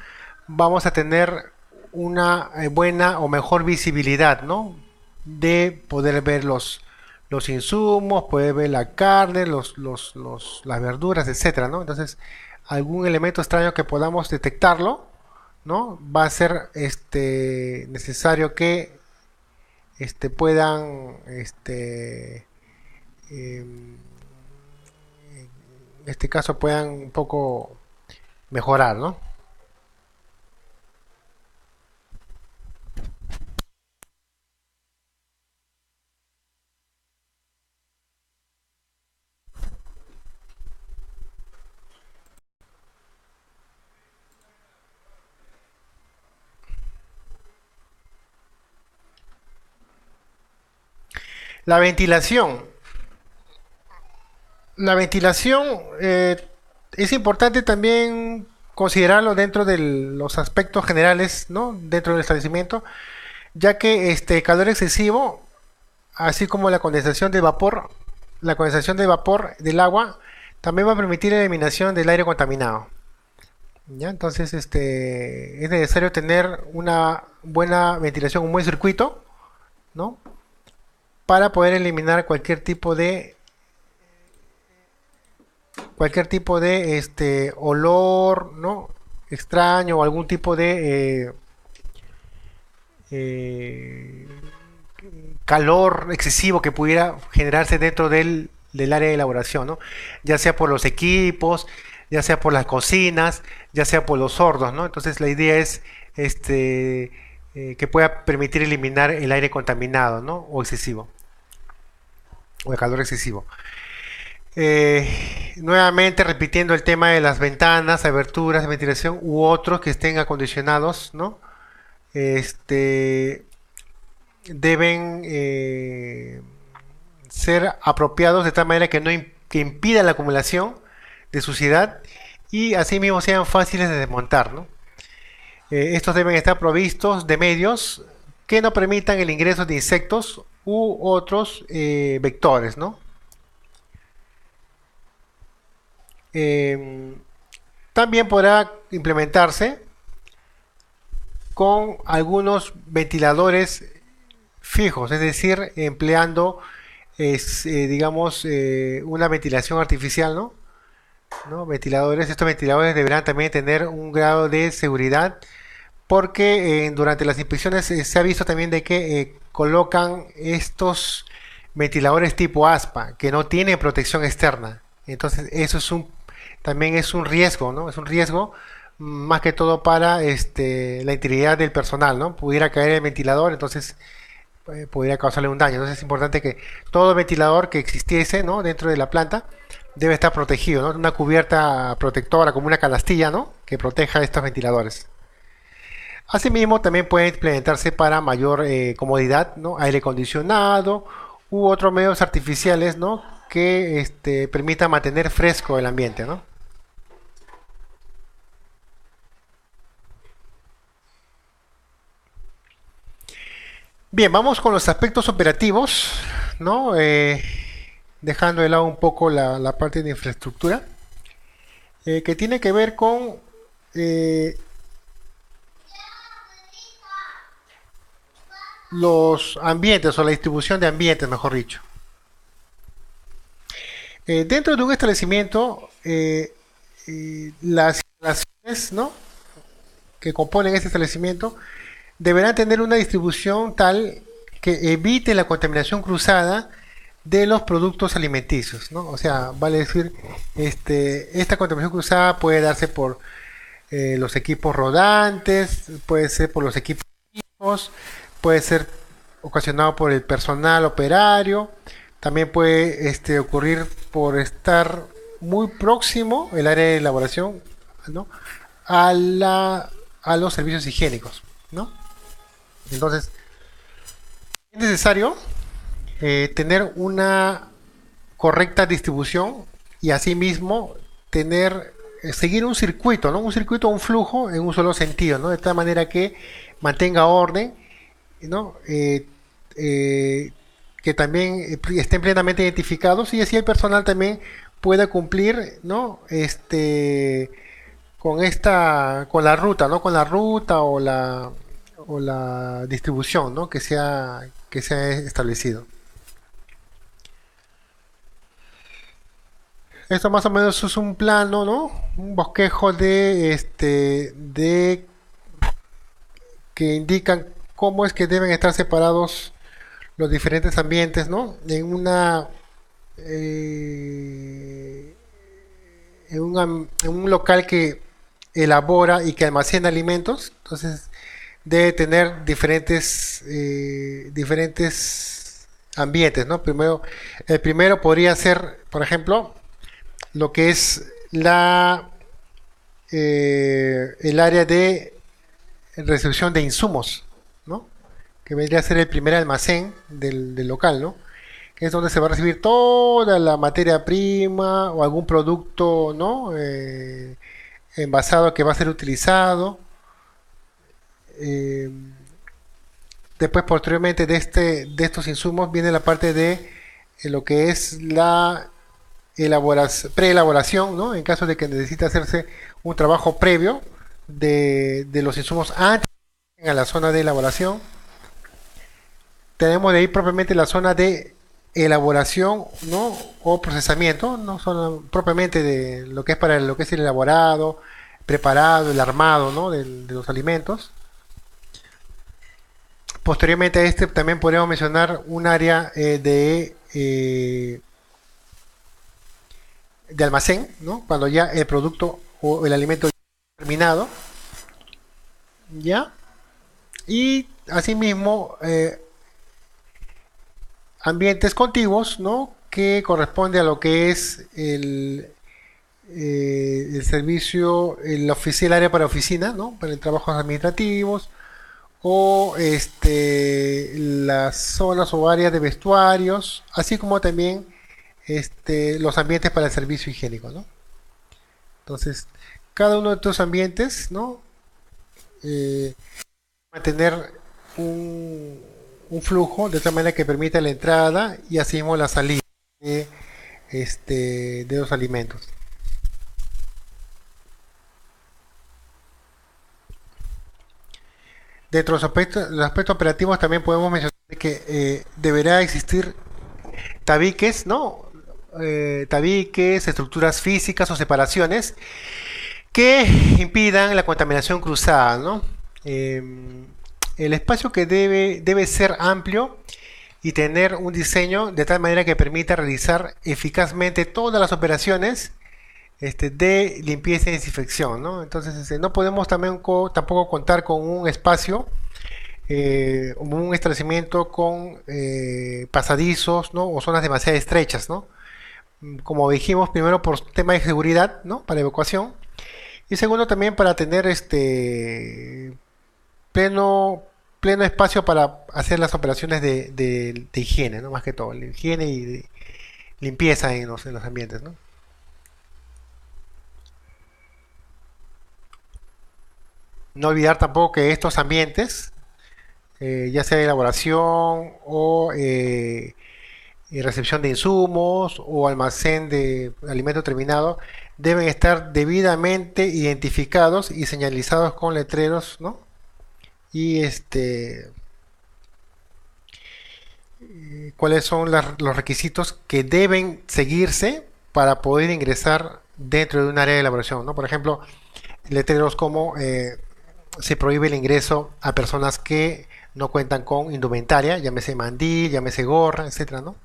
Speaker 1: vamos a tener una buena o mejor visibilidad, ¿no?, de poder ver los insumos, poder ver la carne, las verduras, etcétera, ¿no? Entonces, algún elemento extraño que podamos detectarlo, ¿no?, va a ser necesario que puedan en este caso puedan un poco mejorar, ¿no? La ventilación. La ventilación es importante también considerarlo dentro de los aspectos generales, ¿no?, dentro del establecimiento, ya que este calor excesivo, así como la condensación de vapor del agua, también va a permitir la eliminación del aire contaminado. ¿Ya? Entonces, es necesario tener una buena ventilación, un buen circuito, ¿no?, para poder eliminar cualquier tipo de olor, ¿no?, extraño o algún tipo de eh, calor excesivo que pudiera generarse dentro del área de elaboración, ¿no? Ya sea por los equipos, ya sea por las cocinas, ya sea por los hornos, ¿no? Entonces la idea es que pueda permitir eliminar el aire contaminado, ¿no? O excesivo, o el calor excesivo. Nuevamente repitiendo el tema de las ventanas, aberturas de ventilación u otros que estén acondicionados, ¿no? Este, deben ser apropiados de tal manera que no que impida la acumulación de suciedad y asimismo sean fáciles de desmontar, ¿no? Estos deben estar provistos de medios que no permitan el ingreso de insectos u otros vectores, ¿no? Eh, También podrá implementarse con algunos ventiladores fijos, es decir, empleando, digamos, una ventilación artificial, ¿no? ¿No? Ventiladores, estos ventiladores deberán también tener un grado de seguridad porque durante las inspecciones se ha visto también de que colocan estos ventiladores tipo aspa que no tienen protección externa. Entonces eso es también es un riesgo, ¿no? Es un riesgo más que todo para la integridad del personal, ¿no? Pudiera caer el ventilador, entonces pudiera causarle un daño. Entonces es importante que todo ventilador que existiese, ¿no? Dentro de la planta debe estar protegido, ¿no? Una cubierta protectora como una canastilla, ¿no? Que proteja estos ventiladores. Asimismo, también puede implementarse para mayor comodidad, ¿no? Aire acondicionado u otros medios artificiales, ¿no? Que permitan mantener fresco el ambiente, ¿no? Bien, vamos con los aspectos operativos, ¿no? Dejando de lado un poco la parte de infraestructura, que tiene que ver con eh, los ambientes o la distribución de ambientes, mejor dicho. Dentro de un establecimiento, las instalaciones, ¿no? Que componen este establecimiento deberán tener una distribución tal que evite la contaminación cruzada de los productos alimenticios, ¿no? O sea, vale decir, esta contaminación cruzada puede darse por los equipos rodantes, puede ser por los equipos, puede ser ocasionado por el personal operario, también puede ocurrir por estar muy próximo el área de elaboración, ¿no? A los servicios higiénicos, ¿no? Entonces, es necesario tener una correcta distribución y asimismo seguir un circuito, ¿no? Un circuito, un flujo en un solo sentido, ¿no? De tal manera que mantenga orden, ¿no? Que también estén plenamente identificados y así el personal también pueda cumplir, ¿no? Con la ruta, ¿no? Con la ruta o la distribución, ¿no? Que se ha establecido. Esto más o menos es un plano, ¿no? Un bosquejo de que indican cómo es que deben estar separados los diferentes ambientes, ¿no? En un local que elabora y que almacena alimentos, entonces debe tener diferentes ambientes, ¿no? El primero podría ser, por ejemplo, lo que es el área de recepción de insumos, ¿no? Que vendría a ser el primer almacén del local, ¿no? Que es donde se va a recibir toda la materia prima o algún producto, ¿no? Envasado que va a ser utilizado. Eh, Después, posteriormente de estos insumos, viene la parte de lo que es la preelaboración, ¿no? En caso de que necesite hacerse un trabajo previo de los insumos antes de que a la zona de elaboración. Tenemos de ahí propiamente la zona de elaboración, ¿no? O procesamiento, no son propiamente de lo que es para lo que es el elaborado, preparado, el armado, ¿no? de los alimentos. Posteriormente a este también podríamos mencionar un área de almacén, ¿no? Cuando ya el producto o el alimento ya está terminado, ¿ya? Y asimismo ambientes contiguos, ¿no? Que corresponde a lo que es el servicio, la oficina, el área para oficina, ¿no? Para el trabajos administrativos, o las zonas o áreas de vestuarios, así como también los ambientes para el servicio higiénico, ¿no? Entonces, cada uno de estos ambientes, ¿no? Eh, mantener un, un flujo de tal manera que permita la entrada y asimismo la salida de los alimentos. Dentro de los aspectos operativos también podemos mencionar que deberá existir tabiques, ¿no? Tabiques, estructuras físicas o separaciones que impidan la contaminación cruzada, ¿no? Eh, el espacio que debe ser amplio y tener un diseño de tal manera que permita realizar eficazmente todas las operaciones de limpieza y desinfección, ¿no? Entonces no podemos tampoco contar con un espacio, un establecimiento con pasadizos, ¿no? O zonas demasiado estrechas, ¿no? Como dijimos, primero por tema de seguridad, ¿no? Para evacuación. Y segundo también para tener pleno, pleno espacio para hacer las operaciones de higiene, ¿no? Más que todo, la higiene y de limpieza en los ambientes, ¿no? No olvidar tampoco que estos ambientes, ya sea de elaboración o recepción de insumos o almacén de alimento terminado, deben estar debidamente identificados y señalizados con letreros, ¿no? Y cuáles son los requisitos que deben seguirse para poder ingresar dentro de un área de elaboración, ¿no? Por ejemplo, letreros como se prohíbe el ingreso a personas que no cuentan con indumentaria, llámese mandil, llámese gorra, etcétera, ¿no?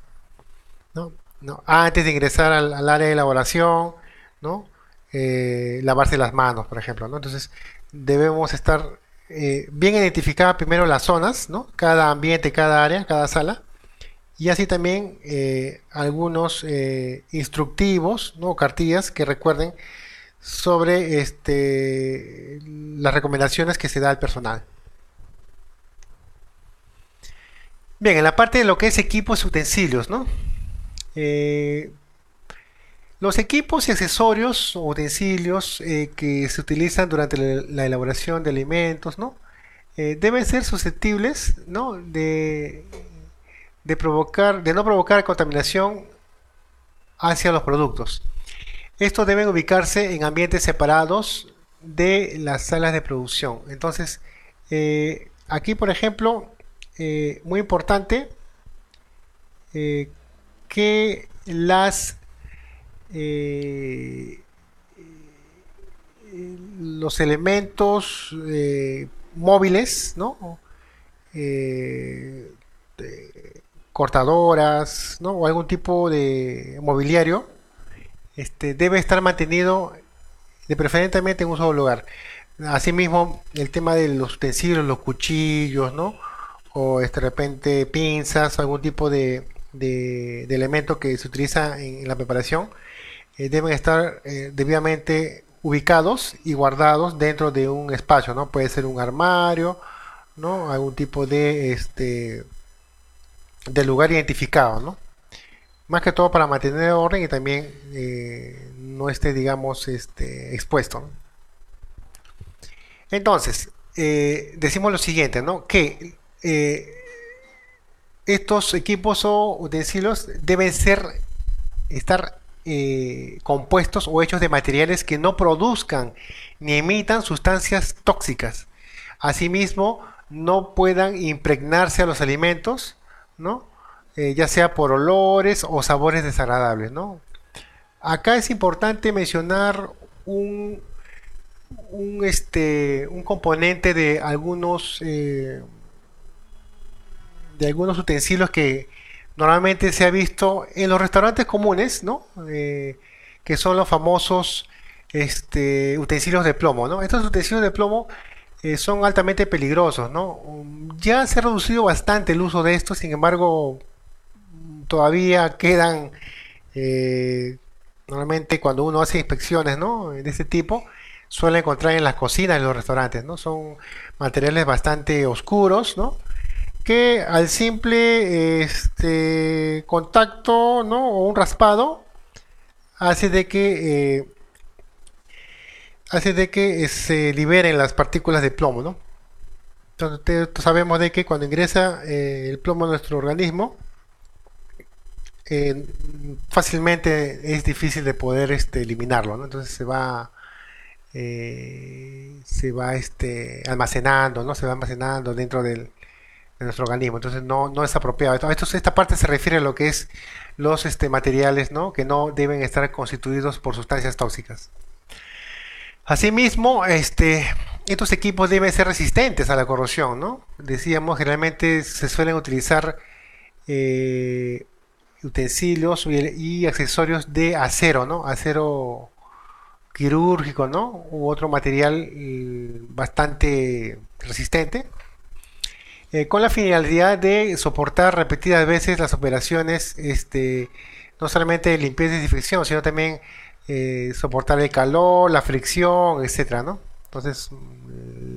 Speaker 1: ¿No? ¿No? Antes de ingresar al área de elaboración, ¿no? Lavarse las manos, por ejemplo, ¿no? Entonces, debemos estar bien identificadas primero las zonas, ¿no? Cada ambiente, cada área, cada sala, y así también algunos instructivos, ¿no? Cartillas que recuerden sobre las recomendaciones que se da al personal. Bien, en la parte de lo que es equipos y utensilios, ¿no? Eh, los equipos y accesorios o utensilios que se utilizan durante la elaboración de alimentos, ¿no? Deben ser susceptibles, ¿no? De no provocar contaminación hacia los productos. Estos deben ubicarse en ambientes separados de las salas de producción. Entonces, aquí, por ejemplo, muy importante eh, que eh, los elementos móviles, ¿no? Eh, cortadoras, ¿no? O algún tipo de mobiliario, debe estar mantenido de preferentemente en un solo lugar. Asimismo, el tema de los utensilios, los cuchillos, ¿no? O de repente pinzas, algún tipo de elemento que se utiliza en la preparación, deben estar debidamente ubicados y guardados dentro de un espacio, ¿no? Puede ser un armario, ¿no? Algún tipo de lugar identificado, ¿no? Más que todo para mantener orden y también no esté, digamos, expuesto, ¿no? Entonces, decimos lo siguiente, ¿no? Que estos equipos o utensilios deben estar compuestos o hechos de materiales que no produzcan ni emitan sustancias tóxicas. Asimismo, no puedan impregnarse a los alimentos, ¿no? Ya sea por olores o sabores desagradables, ¿no? Acá es importante mencionar un un componente de algunos utensilios que normalmente se ha visto en los restaurantes comunes, ¿no? Que son los famosos utensilios de plomo, ¿no? Estos utensilios de plomo son altamente peligrosos, ¿no? Ya se ha reducido bastante el uso de estos, sin embargo, todavía quedan, eh, normalmente cuando uno hace inspecciones, ¿no? De este tipo, suele encontrar en las cocinas de los restaurantes, ¿no? Son materiales bastante oscuros, ¿no? Que al simple contacto, ¿no? O un raspado hace de que se liberen las partículas de plomo, ¿no? Entonces sabemos de que cuando ingresa el plomo a nuestro organismo, eh, fácilmente es difícil de poder eliminarlo, ¿no? Entonces se va almacenando, ¿no? Se va almacenando dentro de nuestro organismo. Entonces no es apropiado. Esta parte se refiere a lo que es los materiales, ¿no? Que no deben estar constituidos por sustancias tóxicas. Asimismo, estos equipos deben ser resistentes a la corrosión, ¿no? Decíamos, generalmente se suelen utilizar eh, utensilios y accesorios de acero, ¿no? Acero quirúrgico, ¿no? U otro material bastante resistente, con la finalidad de soportar repetidas veces las operaciones, no solamente de limpieza y desinfección, sino también soportar el calor, la fricción, etcétera, ¿no? Entonces,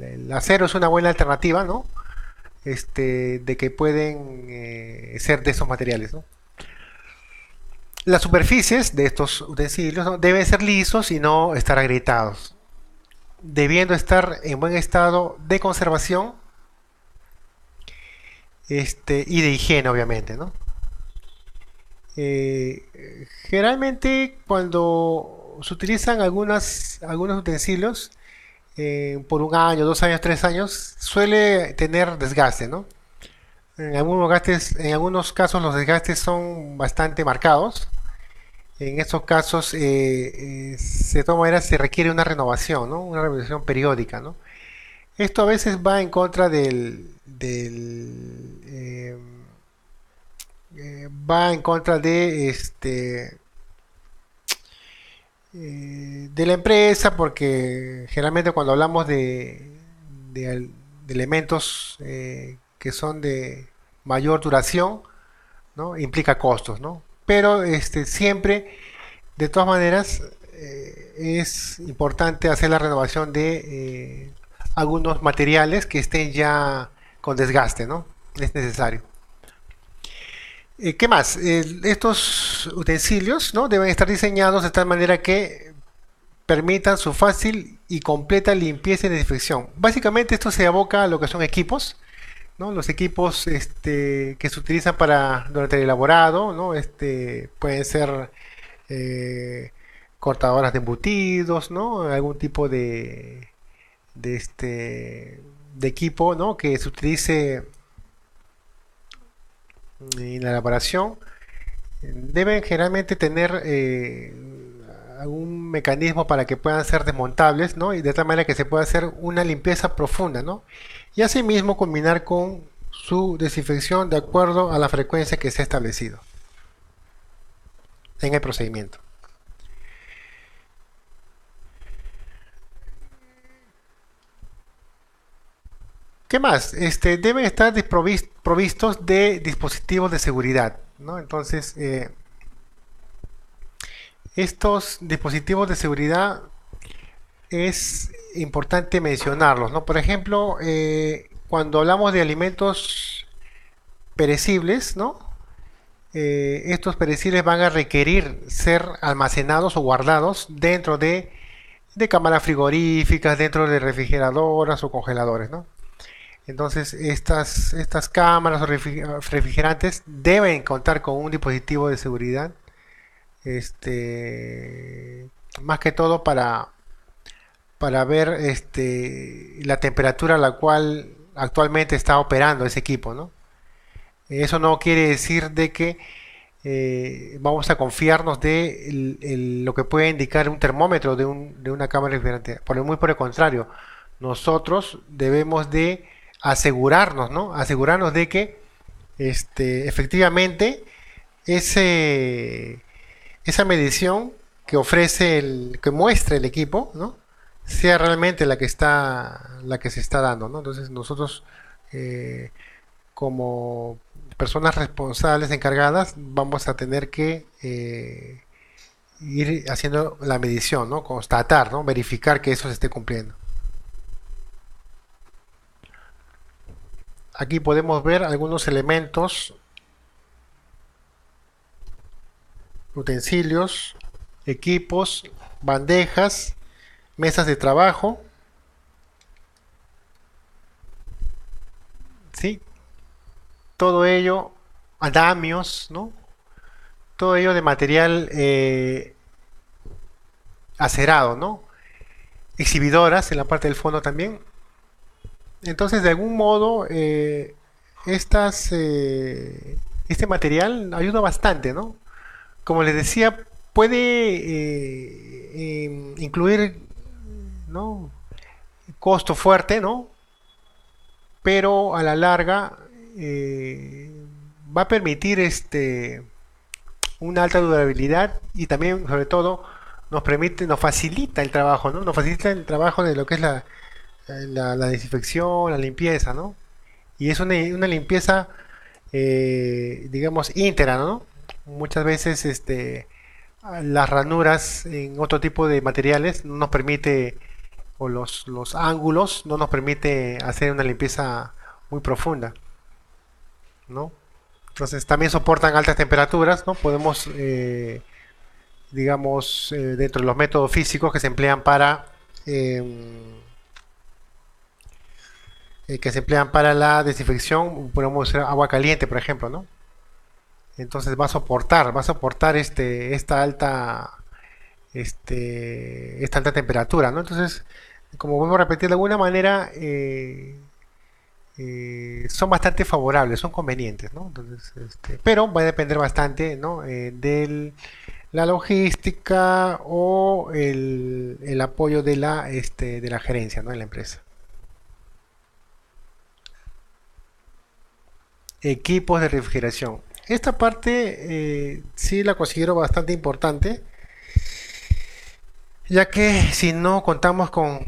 Speaker 1: el acero es una buena alternativa, ¿no? De que pueden ser de esos materiales, ¿no? Las superficies de estos utensilios, ¿no? Deben ser lisos y no estar agrietados, debiendo estar en buen estado de conservación y de higiene, obviamente, ¿no? Generalmente cuando se utilizan algunos utensilios por un año, 2 años, 3 años, suele tener desgaste, ¿no? En algunos casos los desgastes son bastante marcados. En estos casos, de todas maneras, se requiere una renovación, ¿no? Una renovación periódica, ¿no? Esto a veces va en contra va en contra de la empresa, porque generalmente cuando hablamos de elementos que son de mayor duración, ¿no? Implica costos, ¿no? Pero siempre, de todas maneras, es importante hacer la renovación de algunos materiales que estén ya con desgaste, ¿no? Es necesario. ¿Qué más? Estos utensilios, ¿no? Deben estar diseñados de tal manera que permitan su fácil y completa limpieza y desinfección. Básicamente esto se aboca a lo que son equipos, ¿no? Los equipos que se utilizan durante el elaborado, ¿no? Pueden ser eh, cortadoras de embutidos, ¿no? Algún tipo de equipo, ¿no? Que se utilice en la elaboración. Deben generalmente tener algún mecanismo para que puedan ser desmontables, ¿no? Y de tal manera que se pueda hacer una limpieza profunda, ¿no? Y asimismo combinar con su desinfección de acuerdo a la frecuencia que se ha establecido en el procedimiento. ¿Qué más? Deben estar provistos de dispositivos de seguridad, ¿no? Entonces, estos dispositivos de seguridad es importante mencionarlos, ¿no? Por ejemplo, cuando hablamos de alimentos perecibles, ¿no? Estos perecibles van a requerir ser almacenados o guardados dentro de cámaras frigoríficas, dentro de refrigeradoras o congeladores, ¿no? Entonces, estas cámaras o refrigerantes deben contar con un dispositivo de seguridad, más que todo para ver la temperatura a la cual actualmente está operando ese equipo, ¿no? Eso no quiere decir de que vamos a confiarnos de lo que puede indicar un termómetro de una cámara refrigerante. Muy por el contrario, nosotros debemos de asegurarnos, ¿no? Asegurarnos de que efectivamente ese, esa medición que ofrece que muestra el equipo, ¿no? Sea realmente la que se está dando, ¿no? Entonces nosotros eh, como personas responsables encargadas vamos a tener que ir haciendo la medición, ¿no? Constatar, ¿no? Verificar que eso se esté cumpliendo. Aquí podemos ver algunos elementos, utensilios, equipos, bandejas, mesas de trabajo, ¿sí? Todo ello, andamios, ¿no? Todo ello de material acerado, ¿no? Exhibidoras en la parte del fondo también. Entonces, de algún modo, este material ayuda bastante, ¿no? Como les decía, puede incluir, ¿no? Costo fuerte, ¿no? Pero a la larga va a permitir una alta durabilidad y también, sobre todo, nos facilita el trabajo, ¿no? Nos facilita el trabajo de lo que es la desinfección, la limpieza, ¿no? Y es una limpieza, digamos, íntegra, ¿no? Muchas veces, las ranuras en otro tipo de materiales no nos permite, o los ángulos no nos permite hacer una limpieza muy profunda, ¿no? Entonces también soportan altas temperaturas, ¿no? Podemos, digamos, dentro de los métodos físicos que se emplean para la desinfección, podemos usar agua caliente, por ejemplo, ¿no? Entonces va a soportar esta alta temperatura, ¿no? Entonces, como vuelvo a repetir, de alguna manera son bastante favorables, son convenientes, ¿no? Entonces, pero va a depender bastante, ¿no? De la logística o el apoyo de la gerencia, ¿no? De la empresa. Equipos de refrigeración. Esta parte sí la considero bastante importante, ya que si no contamos con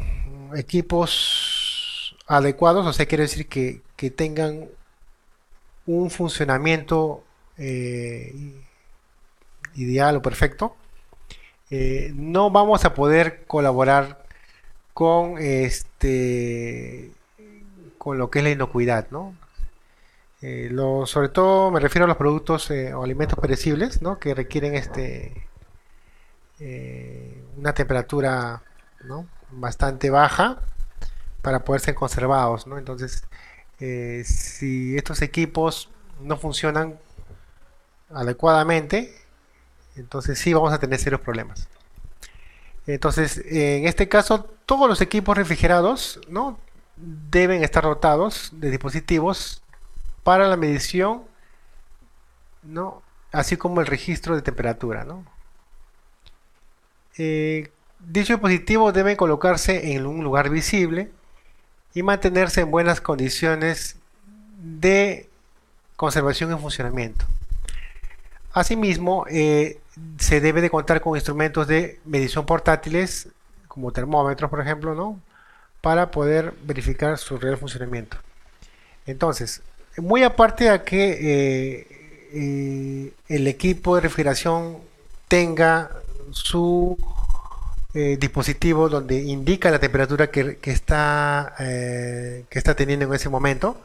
Speaker 1: equipos adecuados, o sea, quiere decir que tengan un funcionamiento ideal o perfecto, no vamos a poder colaborar con con lo que es la inocuidad, ¿no? Sobre todo me refiero a los productos o alimentos perecibles, ¿no? Que requieren una temperatura, ¿no? Bastante baja para poder ser conservados, ¿no? Entonces, si estos equipos no funcionan adecuadamente, entonces sí vamos a tener serios problemas. Entonces, en este caso, todos los equipos refrigerados, ¿no? Deben estar dotados de dispositivos para la medición, ¿no? Así como el registro de temperatura, ¿no? Dicho dispositivo debe colocarse en un lugar visible y mantenerse en buenas condiciones de conservación y funcionamiento. Asimismo, se debe de contar con instrumentos de medición portátiles, como termómetros, por ejemplo, ¿no? Para poder verificar su real funcionamiento. Entonces, muy aparte a que el equipo de refrigeración tenga su dispositivo donde indica la temperatura que está teniendo en ese momento,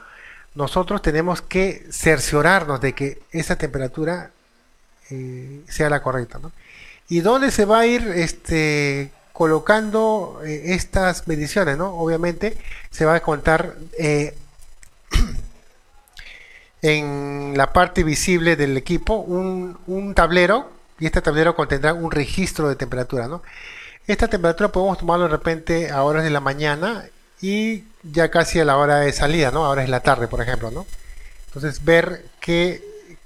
Speaker 1: nosotros tenemos que cerciorarnos de que esa temperatura sea la correcta, ¿no? ¿Y dónde se va a ir colocando estas mediciones, ¿no? Obviamente se va a contar en la parte visible del equipo un tablero, y este tablero contendrá un registro de temperatura, ¿no? Esta temperatura podemos tomarlo de repente a horas de la mañana y ya casi a la hora de salida, ¿no? Ahora es la tarde, por ejemplo, ¿no? Entonces ver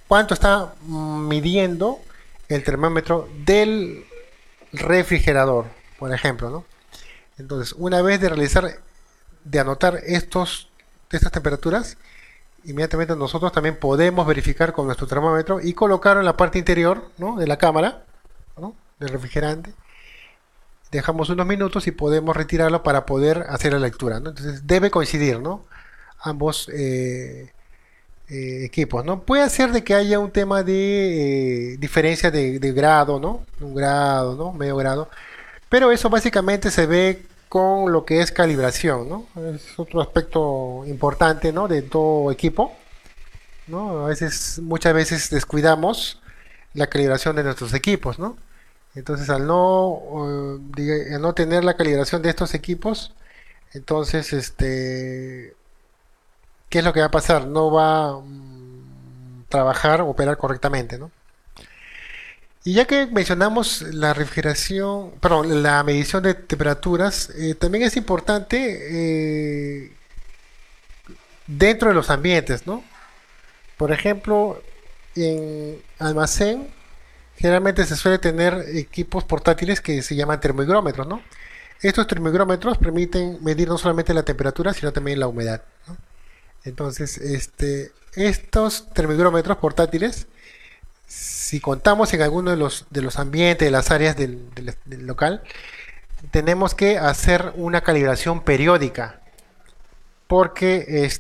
Speaker 1: cuánto está midiendo el termómetro del refrigerador, por ejemplo, ¿no? Entonces, una vez de anotar estas temperaturas, inmediatamente nosotros también podemos verificar con nuestro termómetro y colocarlo en la parte interior, ¿no?, de la cámara, ¿no?, del refrigerante. Dejamos unos minutos y podemos retirarlo para poder hacer la lectura, ¿no? Entonces debe coincidir, ¿no?, ambos equipos, ¿no? Puede ser de que haya un tema de diferencia de grado, ¿no? Un grado, ¿no? Medio grado. Pero eso básicamente se ve con lo que es calibración, ¿no? Es otro aspecto importante, ¿no?, de todo equipo, ¿no? Muchas veces descuidamos la calibración de nuestros equipos, ¿no? Entonces, al no tener la calibración de estos equipos, entonces, ¿qué es lo que va a pasar? No va a trabajar, operar correctamente, ¿no? Y ya que mencionamos la refrigeración, perdón, la medición de temperaturas, también es importante dentro de los ambientes, ¿no? Por ejemplo, en almacén generalmente se suele tener equipos portátiles que se llaman termográmetros, ¿no? Estos termográmetros permiten medir no solamente la temperatura, sino también la humedad, ¿no? Entonces, estos termográmetros portátiles, si contamos en alguno de los ambientes, de las áreas del local, tenemos que hacer una calibración periódica, porque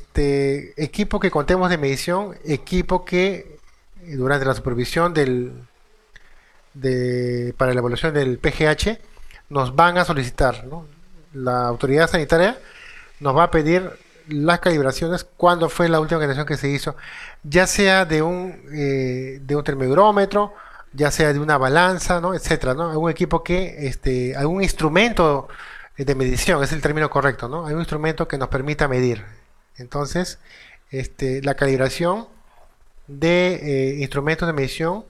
Speaker 1: equipo que contemos de medición, equipo que durante la supervisión para la evaluación del PGH nos van a solicitar, ¿no? La autoridad sanitaria nos va a pedir las calibraciones, cuándo fue la última calibración que se hizo, ya sea de un termográmetro, ya sea de una balanza, ¿no?, etcétera, ¿no? Algún equipo algún instrumento de medición, es el término correcto, ¿no? Hay un instrumento que nos permita medir. Entonces, la calibración de instrumentos de medición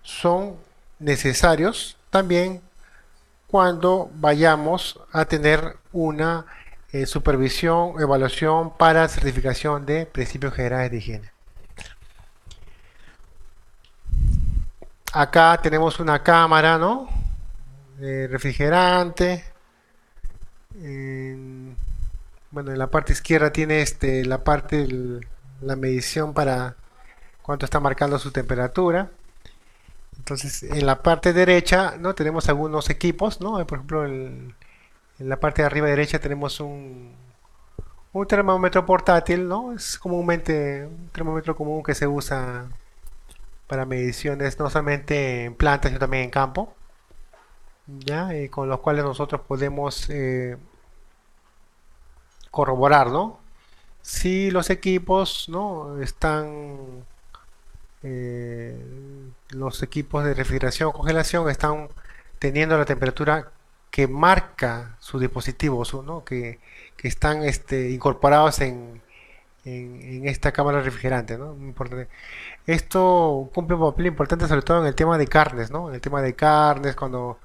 Speaker 1: son necesarios también cuando vayamos a tener una supervisión, evaluación para certificación de principios generales de higiene. Acá tenemos una cámara, ¿no?, refrigerante. Bueno, en la parte izquierda tiene la medición para cuánto está marcando su temperatura. Entonces, en la parte derecha, ¿no?, tenemos algunos equipos, ¿no? Por ejemplo, en la parte de arriba derecha tenemos un termómetro portátil, ¿no? Es comúnmente un termómetro común que se usa para mediciones no solamente en plantas, sino también en campo, ¿ya? Con los cuales nosotros podemos corroborar, ¿no?, si los equipos, ¿no?, los equipos de refrigeración o congelación están teniendo la temperatura que marca su dispositivo, ¿no?, que están incorporados en esta cámara refrigerante, ¿no? Muy importante. Esto cumple un papel importante sobre todo en el tema de carnes, ¿no? En el tema de carnes, cuando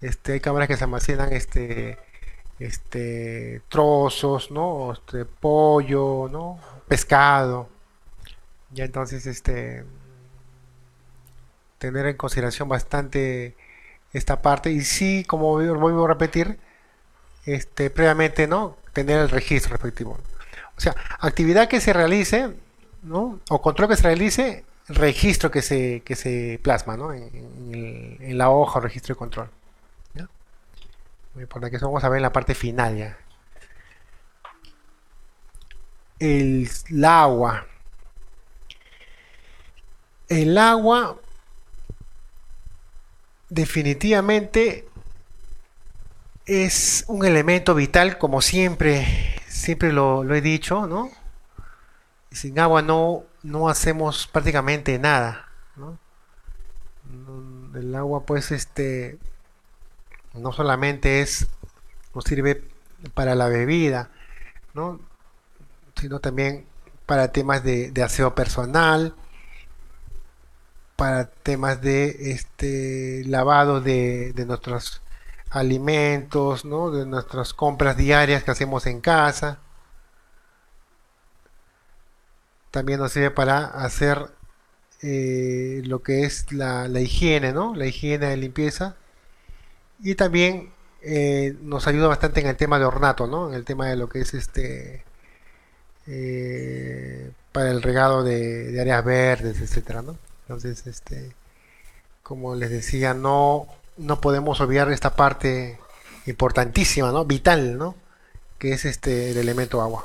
Speaker 1: hay cámaras que se almacenan trozos, ¿no? Pollo, ¿no? Pescado. Ya entonces tener en consideración bastante esta parte y sí, como vuelvo a repetir, previamente, ¿no?, tener el registro respectivo. O sea, actividad que se realice, ¿no?, o control que se realice, registro que se plasma, ¿no?, en la hoja o registro de control. ¿Ya? Muy importante, que eso vamos a ver en la parte final ya. El agua. El agua definitivamente es un elemento vital, como siempre lo he dicho, ¿no? Sin agua no hacemos prácticamente nada, ¿no? El agua, pues, no solamente nos sirve para la bebida, ¿no?, sino también para temas de aseo personal, para temas de lavado de nuestros alimentos, ¿no?, de nuestras compras diarias que hacemos en casa. También nos sirve para hacer lo que es la higiene, ¿no? La higiene de limpieza. Y también nos ayuda bastante en el tema de ornato, ¿no? En el tema de lo que es para el regado de áreas verdes, etcétera, ¿no? Entonces, como les decía, no podemos obviar esta parte importantísima, ¿no? Vital, ¿no? Que es el elemento agua.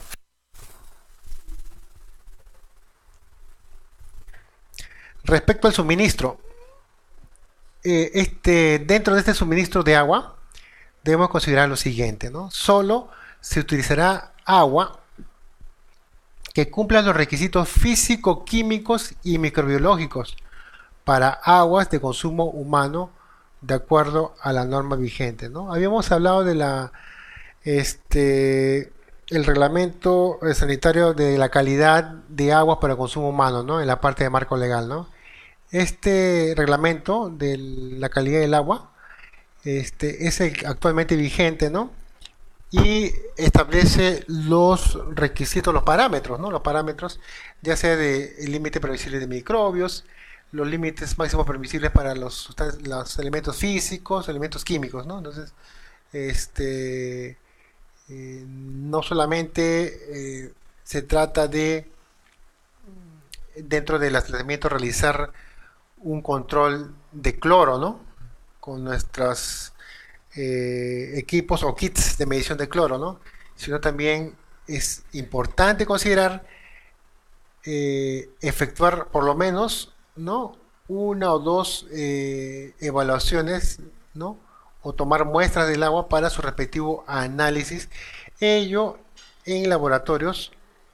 Speaker 1: Respecto al suministro, dentro de este suministro de agua, debemos considerar lo siguiente, ¿no? Solo se utilizará agua que cumpla los requisitos físico-químicos y microbiológicos para aguas de consumo humano de acuerdo a la norma vigente, ¿no? Habíamos hablado de el reglamento sanitario de la calidad de agua para consumo humano, ¿no? En la parte de marco legal, ¿no? Este reglamento de la calidad del agua es el actualmente vigente, ¿no? Y establece los requisitos, los parámetros, ¿no? Los parámetros, ya sea de el límite previsible de microbios, los límites máximos permisibles para los elementos físicos, elementos químicos, ¿no? Entonces, no solamente se trata de, dentro del tratamiento, realizar un control de cloro, ¿no? Con nuestros equipos o kits de medición de cloro, ¿no? Sino también es importante considerar efectuar por lo menos, ¿no? Una o dos evaluaciones, ¿no? O tomar muestras del agua para su respectivo análisis, ello en laboratorios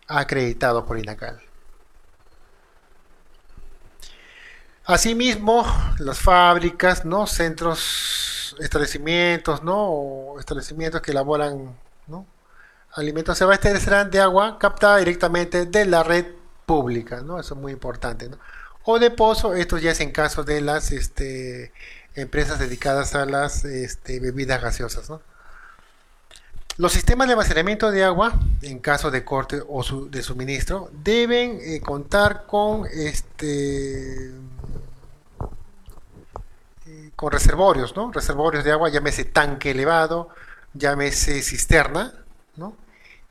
Speaker 1: acreditados por INACAL. Asimismo, las fábricas, ¿no? Centros, establecimientos, ¿no? O establecimientos que elaboran, ¿no? Alimentos se abastecerán de agua captada directamente de la red pública, ¿no? Eso es muy importante, ¿no? O de pozo, esto ya es en caso de las empresas dedicadas a las bebidas gaseosas, ¿no? Los sistemas de almacenamiento de agua, en caso de corte o de suministro, deben contar con reservorios, ¿no? Reservorios de agua, llámese tanque elevado, llámese cisterna, ¿no?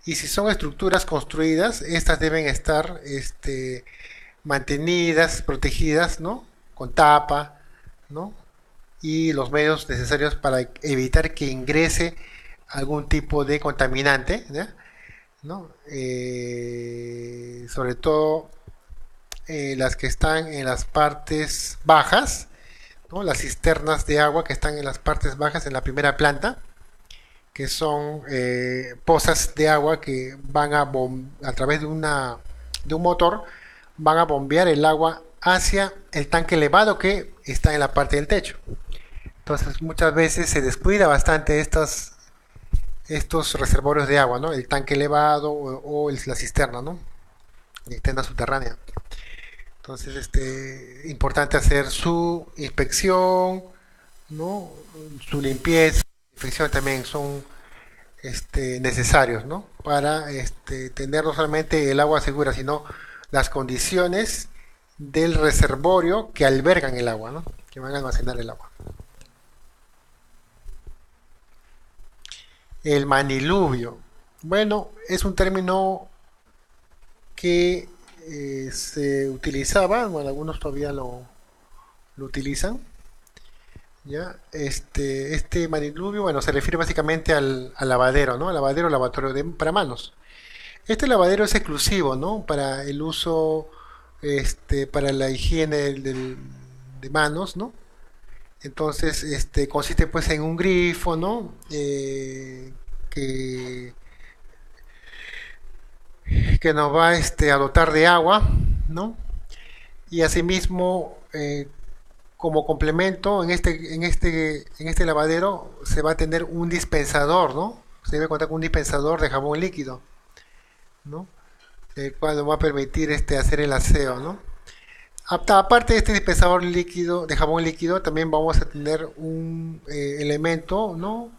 Speaker 1: Y si son estructuras construidas, estas deben estar mantenidas, protegidas, ¿no? Con tapa, ¿no? Y los medios necesarios para evitar que ingrese algún tipo de contaminante, ¿ya? ¿No? Sobre todo las que están en las partes bajas, ¿no? Las cisternas de agua que están en las partes bajas en la primera planta, que son pozas de agua que van a través de un motor, van a bombear el agua hacia el tanque elevado que está en la parte del techo. Entonces muchas veces se descuida bastante estos reservorios de agua, ¿no? El tanque elevado la cisterna, ¿no? La cisterna subterránea. Entonces, importante hacer su inspección, ¿no? Su limpieza, inspección también son necesarios, ¿no? Para tener no solamente el agua segura, sino las condiciones del reservorio que albergan el agua, ¿no? Que van a almacenar el agua. El maniluvio. Bueno, es un término que se utilizaba, bueno, algunos todavía lo utilizan. ¿Ya? Este maniluvio, bueno, se refiere básicamente al lavadero, ¿no? Al lavadero, lavatorio para manos. Este lavadero es exclusivo, ¿no? Para el uso, para la higiene de manos, ¿no? Entonces, consiste pues en un grifo, ¿no? Que, que nos va a dotar de agua, ¿no? Y asimismo, como complemento, en este lavadero se va a tener un dispensador, ¿no? Se debe contar con un dispensador de jabón líquido, ¿no? El cual nos va a permitir hacer el aseo, ¿no? Aparte de este dispensador líquido, de jabón líquido, también vamos a tener un elemento, ¿no?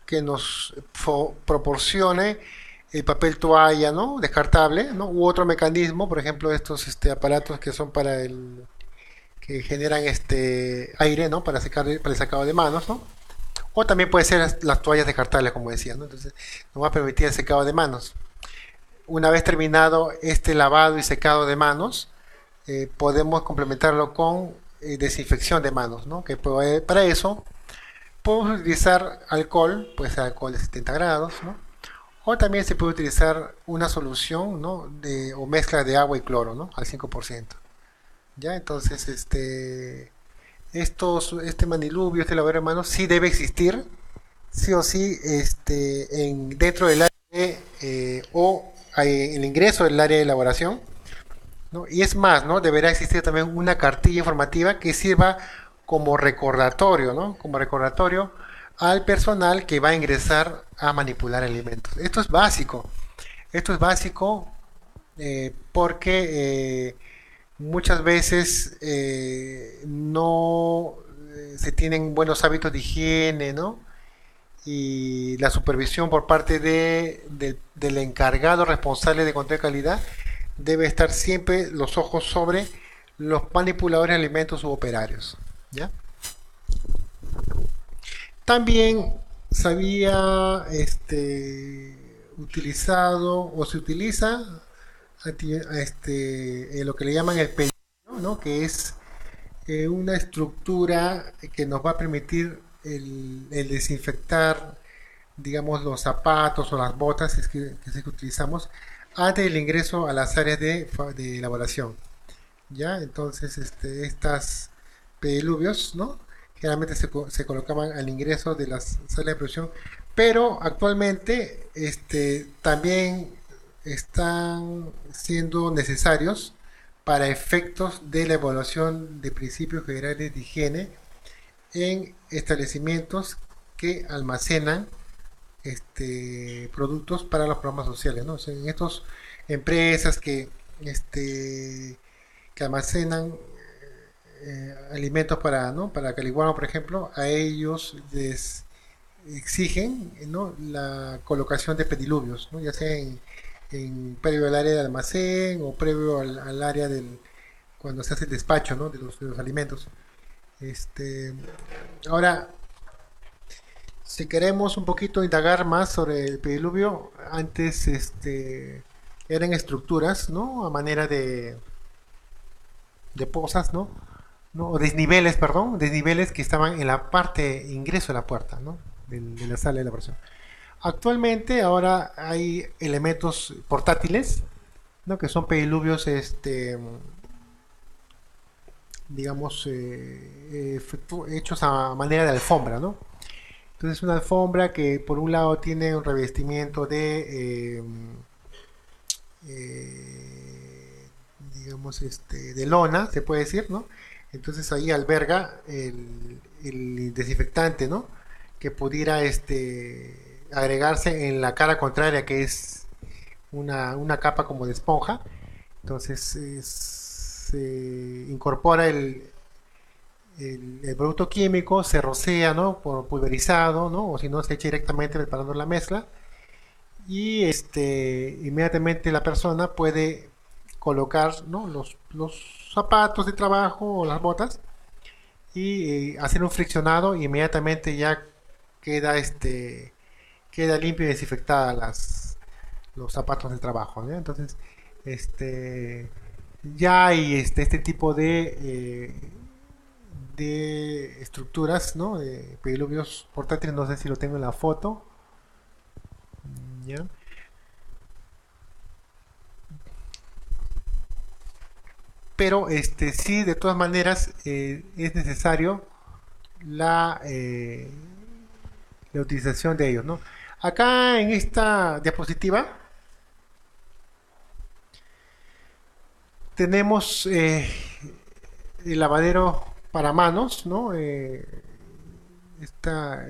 Speaker 1: Que nos proporcione el papel toalla, ¿no? Descartable, ¿no? U otro mecanismo, por ejemplo, estos aparatos que son para que generan aire, ¿no? Para el secado de manos, ¿no? O también puede ser las toallas descartables, como decía, ¿no? Entonces, nos va a permitir el secado de manos. Una vez terminado este lavado y secado de manos, podemos complementarlo con desinfección de manos, ¿no? Para eso podemos utilizar alcohol, puede ser alcohol de 70 grados, ¿no? O también se puede utilizar una solución, ¿no? O mezcla de agua y cloro, ¿no? Al 5%. ¿Ya? Entonces, este maniluvio, este lavadero de manos, sí debe existir, sí o sí, dentro del área o el ingreso del área de elaboración, ¿no? Y es más, ¿no? Deberá existir también una cartilla informativa que sirva como recordatorio, ¿no? Como recordatorio al personal que va a ingresar a manipular alimentos. Esto es básico porque muchas veces no se tienen buenos hábitos de higiene, ¿no? Y la supervisión por parte del encargado responsable de control de calidad debe estar siempre los ojos sobre los manipuladores de alimentos u operarios, ¿ya? También se había utilizado o se utiliza lo que le llaman el pelillo, ¿no? Que es una estructura que nos va a permitir el desinfectar, digamos, los zapatos o las botas que utilizamos antes del ingreso a las áreas de elaboración. ¿Ya? Entonces, estas pediluvios, ¿no? Generalmente se colocaban al ingreso de las salas de producción, pero actualmente también están siendo necesarios para efectos de la evaluación de principios generales de higiene en establecimientos que almacenan productos para los programas sociales, ¿no? O sea, en estas empresas que almacenan alimentos para, ¿no? Para Caliguano, por ejemplo, a ellos les exigen, ¿no? La colocación de pediluvios, ¿no? Ya sea previo al área de almacén o previo al área cuando se hace el despacho, ¿no? De los alimentos. Ahora, si queremos un poquito indagar más sobre el pediluvio, antes eran estructuras, ¿no? A manera de pozas, ¿no? ¿No? O desniveles, perdón, desniveles que estaban en la parte ingreso de la puerta, ¿no? De la sala de elaboración. Actualmente ahora hay elementos portátiles, ¿no? Que son pediluvios, digamos, hechos a manera de alfombra, ¿no? Entonces una alfombra que por un lado tiene un revestimiento eh, digamos, de lona, se puede decir, ¿no? Entonces ahí alberga el desinfectante, ¿no? Que pudiera agregarse en la cara contraria, que es una capa como de esponja. Entonces se incorpora el producto químico, se rocea, ¿no? Por pulverizado, ¿no? O si no, se echa directamente preparando la mezcla. Y inmediatamente la persona puede colocar, ¿no? los zapatos de trabajo o las botas y hacer un friccionado y inmediatamente ya queda queda limpio y desinfectada los zapatos de trabajo, ¿no? Entonces ya hay este tipo de estructuras, ¿no? De pediluvios portátiles, no sé si lo tengo en la foto, ¿ya? Pero sí, de todas maneras, es necesario la, eh, la utilización de ellos, ¿no? Acá en esta diapositiva tenemos el lavadero para manos, ¿no? El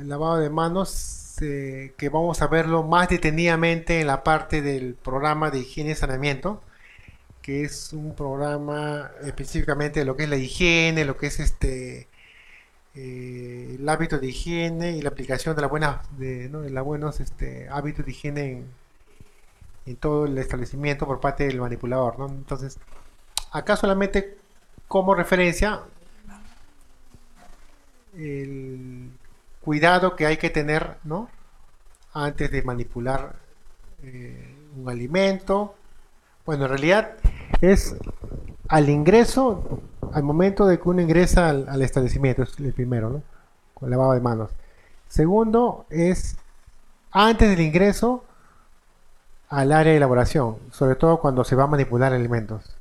Speaker 1: lavado de manos que vamos a verlo más detenidamente en la parte del programa de higiene y saneamiento, que es un programa específicamente de lo que es la higiene, lo que es el hábito de higiene y la aplicación de las buenas, ¿no? de los buenos hábitos de higiene en todo el establecimiento por parte del manipulador, ¿no? Entonces, acá solamente como referencia el cuidado que hay que tener, ¿no? Antes de manipular un alimento. Bueno, en realidad es al ingreso, al momento de que uno ingresa al establecimiento, es el primero, ¿no? Con lavado de manos. Segundo es antes del ingreso al área de elaboración, sobre todo cuando se va a manipular alimentos.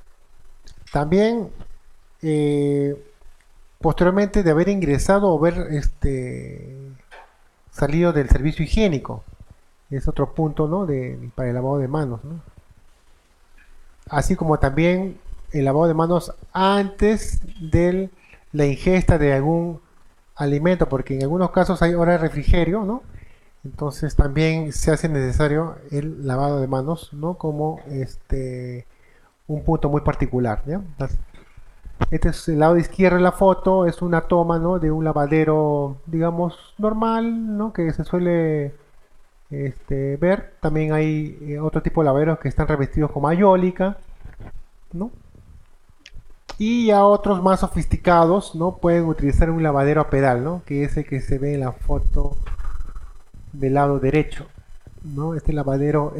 Speaker 1: También, eh, posteriormente de haber ingresado o haber salido del servicio higiénico, es otro punto, ¿no? Para el lavado de manos, ¿no? Así como también el lavado de manos antes de la ingesta de algún alimento, porque en algunos casos hay hora de refrigerio, ¿no? Entonces también se hace necesario el lavado de manos, ¿no? Como un punto muy particular, ¿ya? Este es el lado izquierdo de la foto, es una toma, ¿no? De un lavadero, digamos, normal, ¿no? Que se suele ver. También hay otro tipo de lavaderos que están revestidos con mayólica, ¿no? Y ya otros más sofisticados, ¿no? Pueden utilizar un lavadero a pedal, ¿no? Que es el que se ve en la foto del lado derecho, ¿no? Este lavadero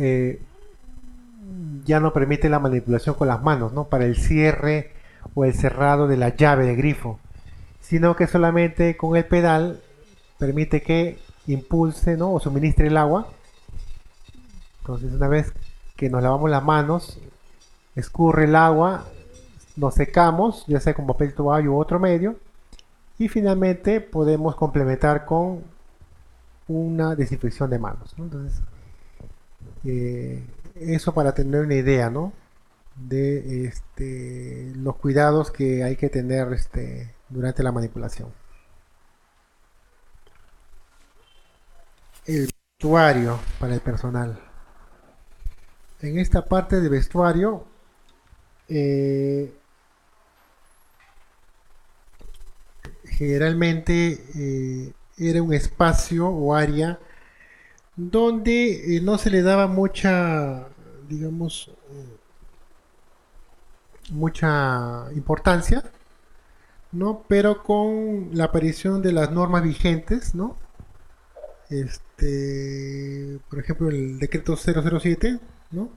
Speaker 1: ya no permite la manipulación con las manos, ¿no? Para el cierre o el cerrado de la llave de grifo, sino que solamente con el pedal permite que impulse, ¿no? O suministre el agua. Entonces, una vez que nos lavamos las manos, escurre el agua, nos secamos, ya sea con papel toalla u otro medio, y finalmente podemos complementar con una desinfección de manos, ¿no? Entonces, eso para tener una idea, ¿no? De los cuidados que hay que tener durante la manipulación. El vestuario para el personal. En esta parte de vestuario, eh, generalmente era un espacio o área donde no se le daba mucha, digamos, mucha importancia, ¿no? Pero con la aparición de las normas vigentes, ¿no? Por ejemplo, el decreto 007, ¿no?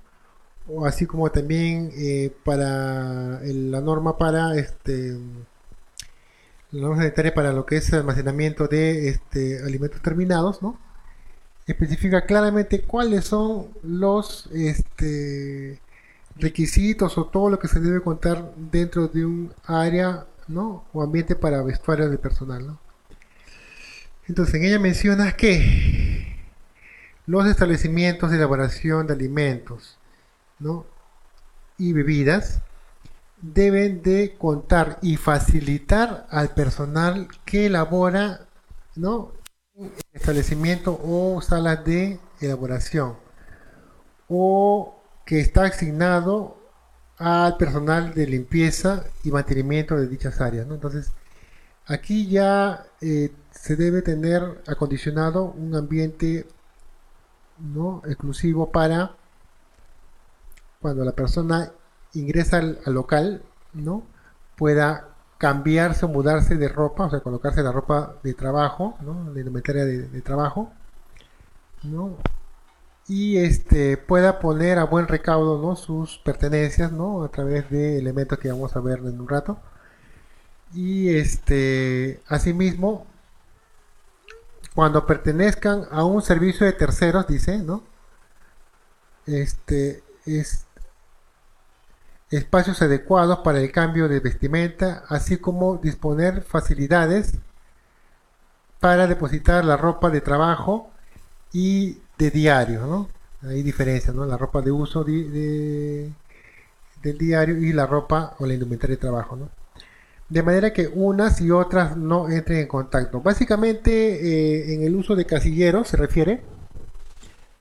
Speaker 1: O así como también para la norma para la norma sanitaria para lo que es el almacenamiento de alimentos terminados, ¿no? Especifica claramente cuáles son los requisitos o todo lo que se debe contar dentro de un área, ¿no? O ambiente para vestuario de personal, ¿no? Entonces en ella menciona que los establecimientos de elaboración de alimentos, ¿no? Y bebidas deben de contar y facilitar al personal que elabora, ¿no? Establecimiento o salas de elaboración o que está asignado al personal de limpieza y mantenimiento de dichas áreas, ¿no? Entonces, aquí ya se debe tener acondicionado un ambiente, ¿no? Exclusivo para cuando la persona ingresa al local, ¿no? Pueda cambiarse o mudarse de ropa, o sea, colocarse la ropa de trabajo, ¿no? De indumentaria de trabajo, ¿no? Y pueda poner a buen recaudo, ¿no? Sus pertenencias, ¿no? A través de elementos que vamos a ver en un rato. Y asimismo, cuando pertenezcan a un servicio de terceros, dice, ¿no? Es espacios adecuados para el cambio de vestimenta, así como disponer facilidades para depositar la ropa de trabajo y de diario, ¿no? Hay diferencia, ¿no? La ropa de uso del diario y la ropa o la indumentaria de trabajo, ¿no? De manera que unas y otras no entren en contacto. Básicamente, en el uso de casilleros se refiere,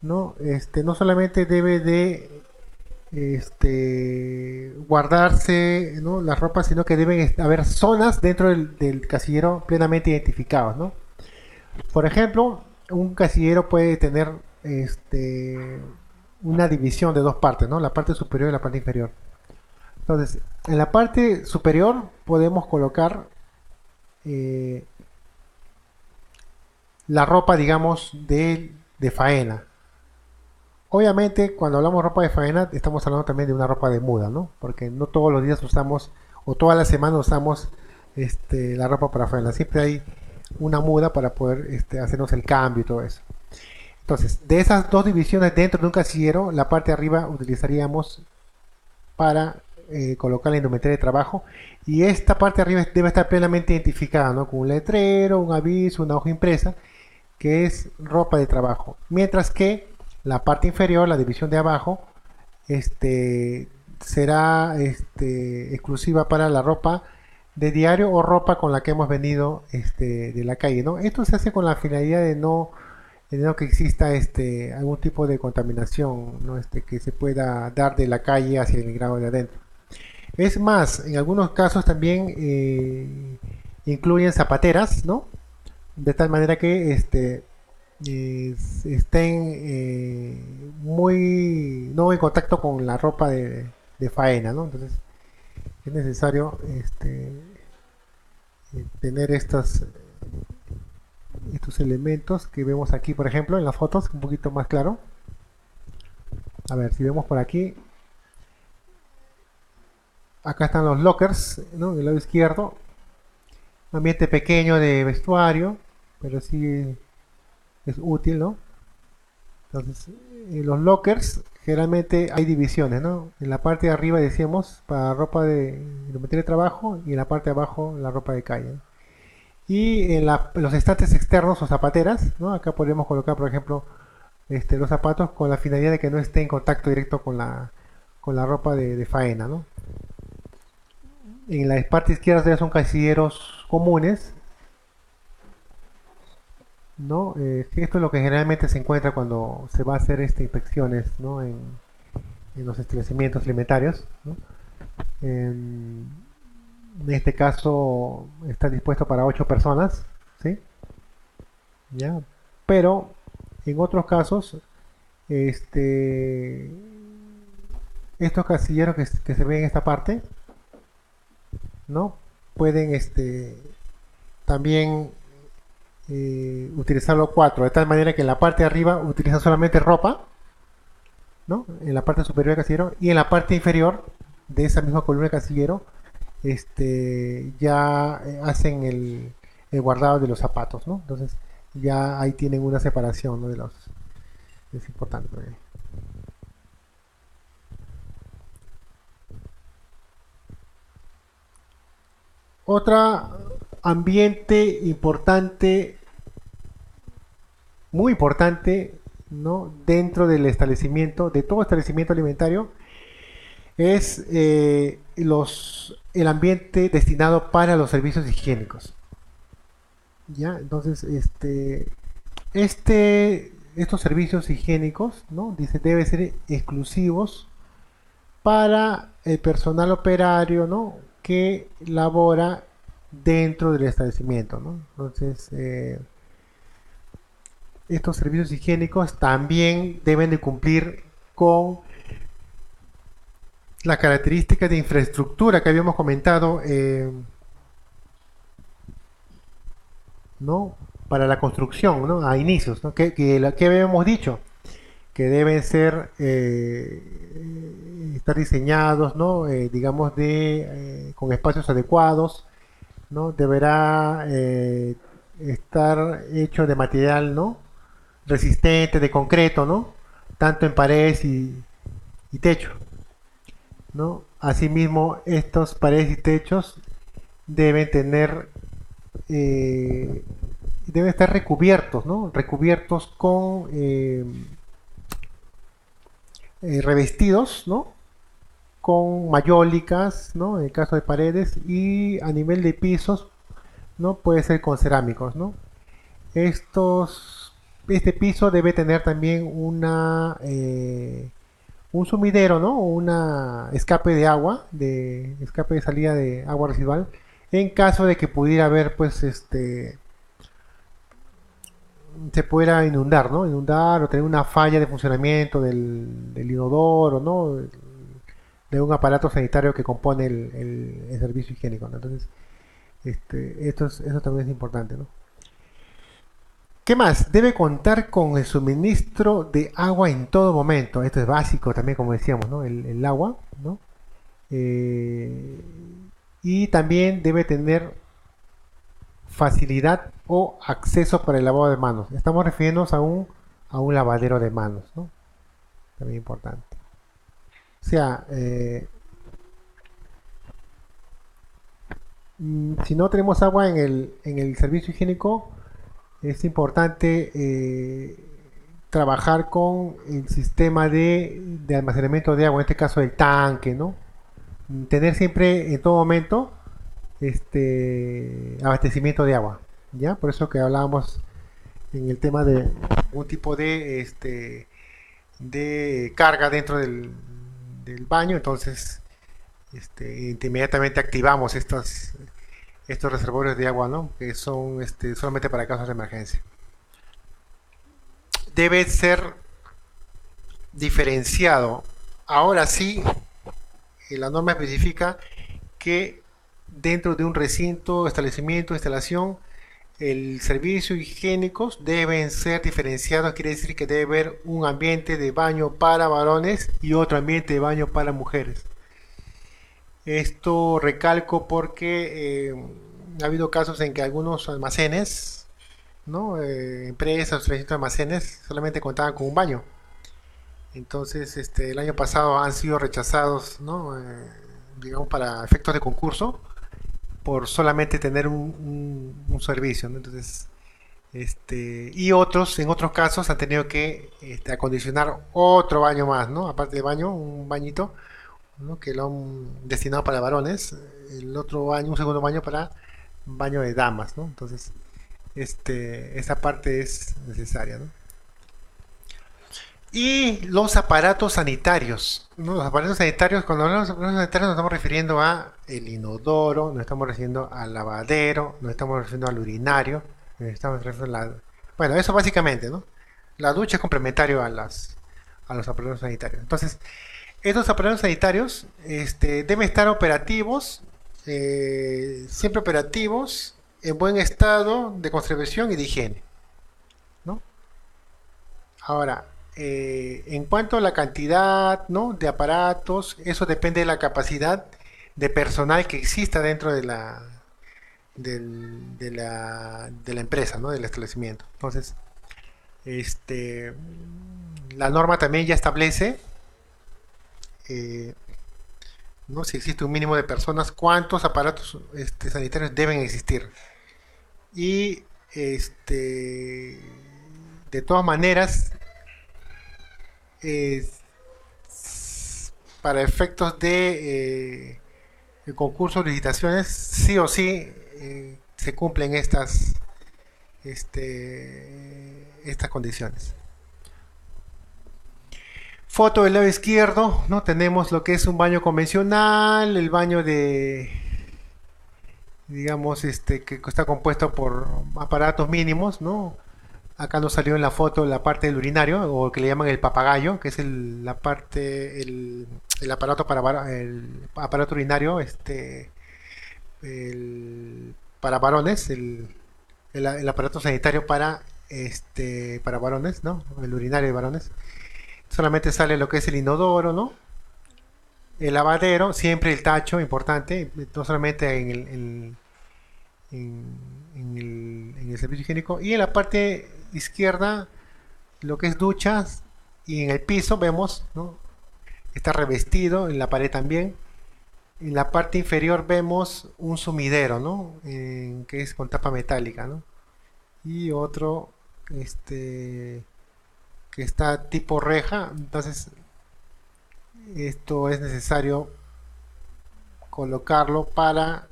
Speaker 1: ¿no? No solamente debe de guardarse, ¿no? Las ropas, sino que deben haber zonas dentro del casillero plenamente identificados, ¿no? Por ejemplo, un casillero puede tener una división de dos partes, ¿no? La parte superior y la parte inferior. Entonces, en la parte superior podemos colocar la ropa, digamos, de faena. Obviamente, cuando hablamos de ropa de faena, estamos hablando también de una ropa de muda, ¿no? Porque no todos los días usamos, o toda la semana usamos la ropa para faena. Siempre hay una muda para poder hacernos el cambio y todo eso. Entonces, de esas dos divisiones dentro de un casillero, la parte de arriba utilizaríamos para colocar la indumentaria de trabajo, y esta parte de arriba debe estar plenamente identificada, ¿no? Con un letrero, un aviso, una hoja impresa, que es ropa de trabajo. Mientras que la parte inferior, la división de abajo, será exclusiva para la ropa de diario o ropa con la que hemos venido de la calle, ¿no? Esto se hace con la finalidad de no que exista algún tipo de contaminación, ¿no? Que se pueda dar de la calle hacia el grado de adentro. Es más, en algunos casos también incluyen zapateras, ¿no? De tal manera que estén muy no en contacto con la ropa de faena, ¿no? Entonces es necesario tener estos elementos que vemos aquí, por ejemplo, en las fotos, un poquito más claro. A ver, si vemos por aquí, acá están los lockers, ¿no? En el lado izquierdo, un ambiente pequeño de vestuario, pero sí es útil, ¿no? Entonces, en los lockers generalmente hay divisiones, ¿no? En la parte de arriba decíamos para ropa de indumentaria de trabajo, y en la parte de abajo la ropa de calle, ¿no? Y en los estantes externos o zapateras, ¿no? Acá podemos colocar, por ejemplo, los zapatos con la finalidad de que no esté en contacto directo con la ropa de faena, ¿no? En la parte izquierda ya son casilleros comunes, ¿no? Esto es lo que generalmente se encuentra cuando se va a hacer inspecciones, ¿no? En los establecimientos alimentarios, ¿no? En este caso está dispuesto para 8 personas, ¿sí? ¿Ya? Pero en otros casos, este, estos casilleros que se ven en esta parte, ¿no? Pueden también utilizarlo 4, de tal manera que en la parte de arriba utilizan solamente ropa, ¿no? En la parte superior del casillero, y en la parte inferior de esa misma columna de casillero ya hacen el guardado de los zapatos, ¿no? Entonces ya ahí tienen una separación, ¿no? Es importante. Otra ambiente importante, muy importante, ¿no? Dentro del establecimiento, de todo establecimiento alimentario, es el ambiente destinado para los servicios higiénicos. ¿Ya? Entonces, estos servicios higiénicos, ¿no? Dice, deben ser exclusivos para el personal operario, ¿no? Que labora dentro del establecimiento, ¿no? Entonces, estos servicios higiénicos también deben de cumplir con las características de infraestructura que habíamos comentado, ¿no? Para la construcción, ¿no? A inicios, ¿no? Que habíamos dicho que deben ser estar diseñados, ¿no? Digamos con espacios adecuados, ¿no? Deberá estar hecho de material, ¿no? Resistente, de concreto, ¿no? Tanto en paredes y techo, ¿no? Asimismo, estos paredes y techos deben tener, eh, deben estar recubiertos, ¿no? Recubiertos con revestidos, ¿no? Con mayólicas, ¿no? En el caso de paredes, y a nivel de pisos, ¿no? Puede ser con cerámicos, ¿no? Este piso debe tener también un sumidero, ¿no? Una escape de agua, escape de salida de agua residual, en caso de que pudiera haber, pues, se pudiera inundar, ¿no? Inundar o tener una falla de funcionamiento del inodoro, ¿no? De un aparato sanitario que compone el servicio higiénico, ¿no? Entonces, eso también es importante, ¿no? ¿Qué más? Debe contar con el suministro de agua en todo momento. Esto es básico también, como decíamos, ¿no? El agua, ¿no? Eh, y también debe tener facilidad o acceso para el lavado de manos. Estamos refiriéndonos a un lavadero de manos, ¿no? También importante. O sea, si no tenemos agua en el servicio higiénico, es importante trabajar con el sistema de almacenamiento de agua, en este caso el tanque, ¿no? Tener siempre en todo momento abastecimiento de agua, ¿ya? Por eso que hablábamos en el tema de algún tipo de carga dentro del baño, entonces inmediatamente activamos estos reservorios de agua, ¿no? Que son solamente para casos de emergencia. Debe ser diferenciado. Ahora sí, la norma especifica que dentro de un recinto, establecimiento, instalación, el servicio higiénicos deben ser diferenciados, quiere decir que debe haber un ambiente de baño para varones y otro ambiente de baño para mujeres. Esto recalco porque ha habido casos en que algunos almacenes, ¿no? Empresas, establecimientos de almacenes solamente contaban con un baño. Entonces, el año pasado han sido rechazados, ¿no? Digamos, para efectos de concurso, por solamente tener un servicio, ¿no? Entonces, y otros, en otros casos, han tenido que acondicionar otro baño más, ¿no? Aparte de baño, un bañito, ¿no? Que lo han destinado para varones, el otro baño, un segundo baño para baño de damas, ¿no? Entonces, esa parte es necesaria, ¿no? Y los aparatos sanitarios, ¿no? Los aparatos sanitarios, cuando hablamos de aparatos sanitarios nos estamos refiriendo a el inodoro, nos estamos refiriendo al lavadero, nos estamos refiriendo al urinario, nos estamos refiriendo a la... Bueno, eso básicamente, ¿no? La ducha es complementario a los aparatos sanitarios. Entonces, estos aparatos sanitarios deben estar operativos, siempre operativos, en buen estado de conservación y de higiene, ¿no? Ahora, en cuanto a la cantidad, ¿no? De aparatos, eso depende de la capacidad de personal que exista dentro de la empresa, ¿no? Del establecimiento. Entonces, este, la norma también ya establece, eh, ¿no? Si existe un mínimo de personas, cuántos aparatos sanitarios deben existir. Y de todas maneras, eh, para efectos de concursos, licitaciones, sí o sí se cumplen estas condiciones. Foto del lado izquierdo, ¿no? Tenemos lo que es un baño convencional, el baño digamos, que está compuesto por aparatos mínimos, ¿no? Acá nos salió en la foto la parte del urinario, o que le llaman el papagayo, que es el aparato el aparato urinario, para varones, el aparato sanitario para varones, ¿no? El urinario de varones. Solamente sale lo que es el inodoro, ¿no? El lavadero, siempre el tacho, importante, no solamente en el servicio higiénico. Y en la parte izquierda, lo que es duchas, y en el piso vemos, ¿no? Está revestido, en la pared también. En la parte inferior vemos un sumidero, ¿no? Que es con tapa metálica, ¿no? Y otro, que está tipo reja. Entonces, esto es necesario colocarlo para,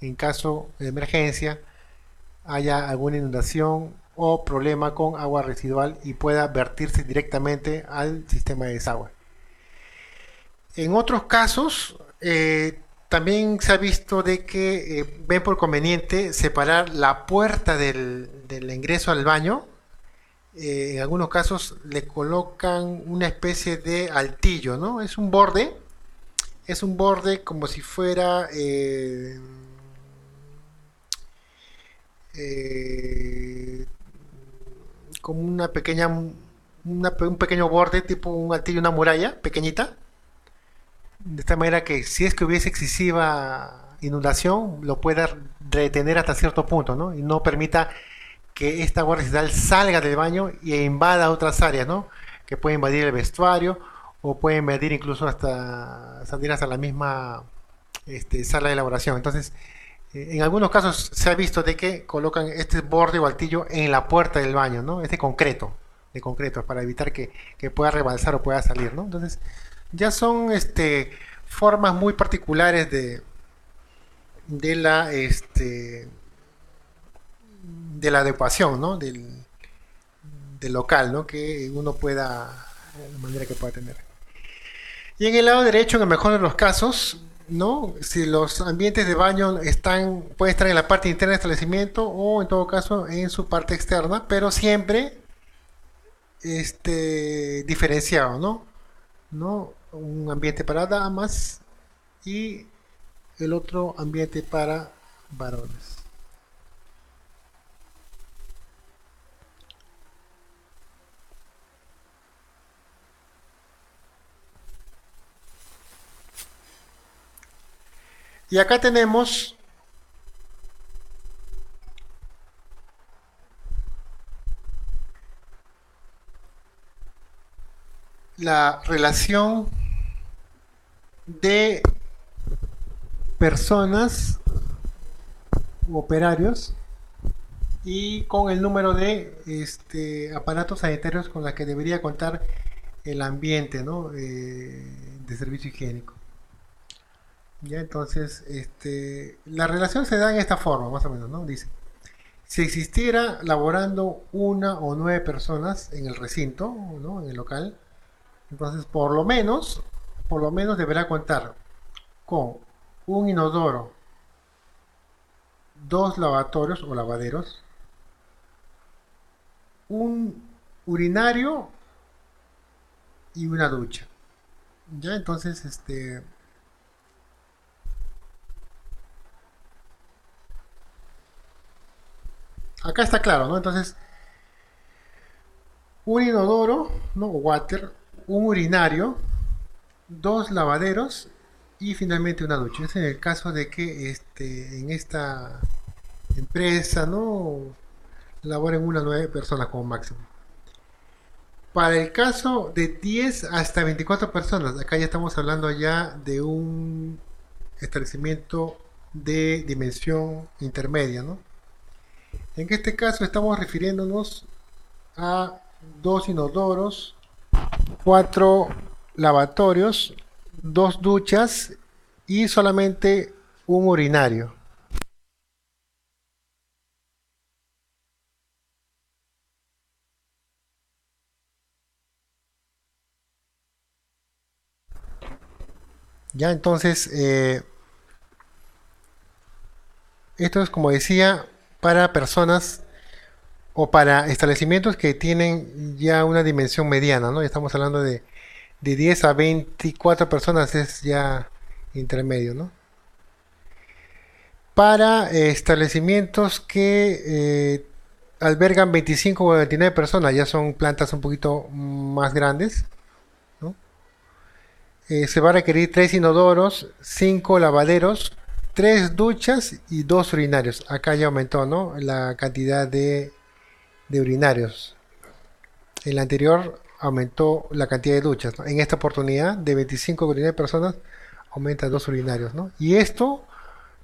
Speaker 1: en caso de emergencia, haya alguna inundación o problema con agua residual y pueda vertirse directamente al sistema de desagüe. En otros casos, también se ha visto de que ven por conveniente separar la puerta del ingreso al baño. En algunos casos le colocan una especie de altillo, ¿no? Es un borde como si fuera eh, como una pequeña, un pequeño borde, tipo un altillo, una muralla pequeñita, de esta manera que si es que hubiese excesiva inundación, lo pueda retener hasta cierto punto, ¿no? Y no permita que esta agua residual salga del baño e invada otras áreas, ¿no? Que puede invadir el vestuario o puede invadir incluso hasta salir hasta la misma sala de elaboración. Entonces, en algunos casos se ha visto de que colocan este borde o altillo en la puerta del baño, ¿no? Es de concreto, para evitar que pueda rebalsar o pueda salir, ¿no? Entonces, ya son formas muy particulares de la de la adecuación, ¿no? Del local, ¿no? Que uno pueda, de la manera que pueda tener. Y en el lado derecho, en el mejor de los casos, ¿no? Si los ambientes de baño pueden estar en la parte interna del establecimiento o en todo caso en su parte externa, pero siempre diferenciado, ¿no? ¿No? Un ambiente para damas y el otro ambiente para varones. Y acá tenemos la relación de personas operarios y con el número de aparatos sanitarios con la que debería contar el ambiente, ¿no? De servicio higiénico. Ya entonces, la relación se da en esta forma, más o menos, ¿no? Dice, si existiera laborando una o 9 personas en el recinto, ¿no? En el local, entonces por lo menos deberá contar con un inodoro, dos lavatorios o lavaderos, un urinario y una ducha. Ya entonces, acá está claro, ¿no? Entonces, un inodoro, ¿no? Water, un urinario, dos lavaderos y finalmente una ducha. Es en el caso de que en esta empresa, ¿no? Laboren unas 9 personas como máximo. Para el caso de 10 hasta 24 personas, acá ya estamos hablando ya de un establecimiento de dimensión intermedia, ¿no? En este caso estamos refiriéndonos a dos inodoros, cuatro lavatorios, dos duchas y solamente un urinario. Ya entonces, esto es como decía para personas o para establecimientos que tienen ya una dimensión mediana, ¿no? Ya estamos hablando de 10 a 24 personas es ya intermedio, ¿no? Para establecimientos que albergan 25 o 29 personas, ya son plantas un poquito más grandes, ¿no? Se va a requerir 3 inodoros, 5 lavaderos, 3 duchas y 2 urinarios. Acá ya aumentó, ¿no? La cantidad de urinarios. En la anterior aumentó la cantidad de duchas, ¿no? En esta oportunidad, de 25 a 29 personas, aumenta a 2 urinarios, ¿no? Y esto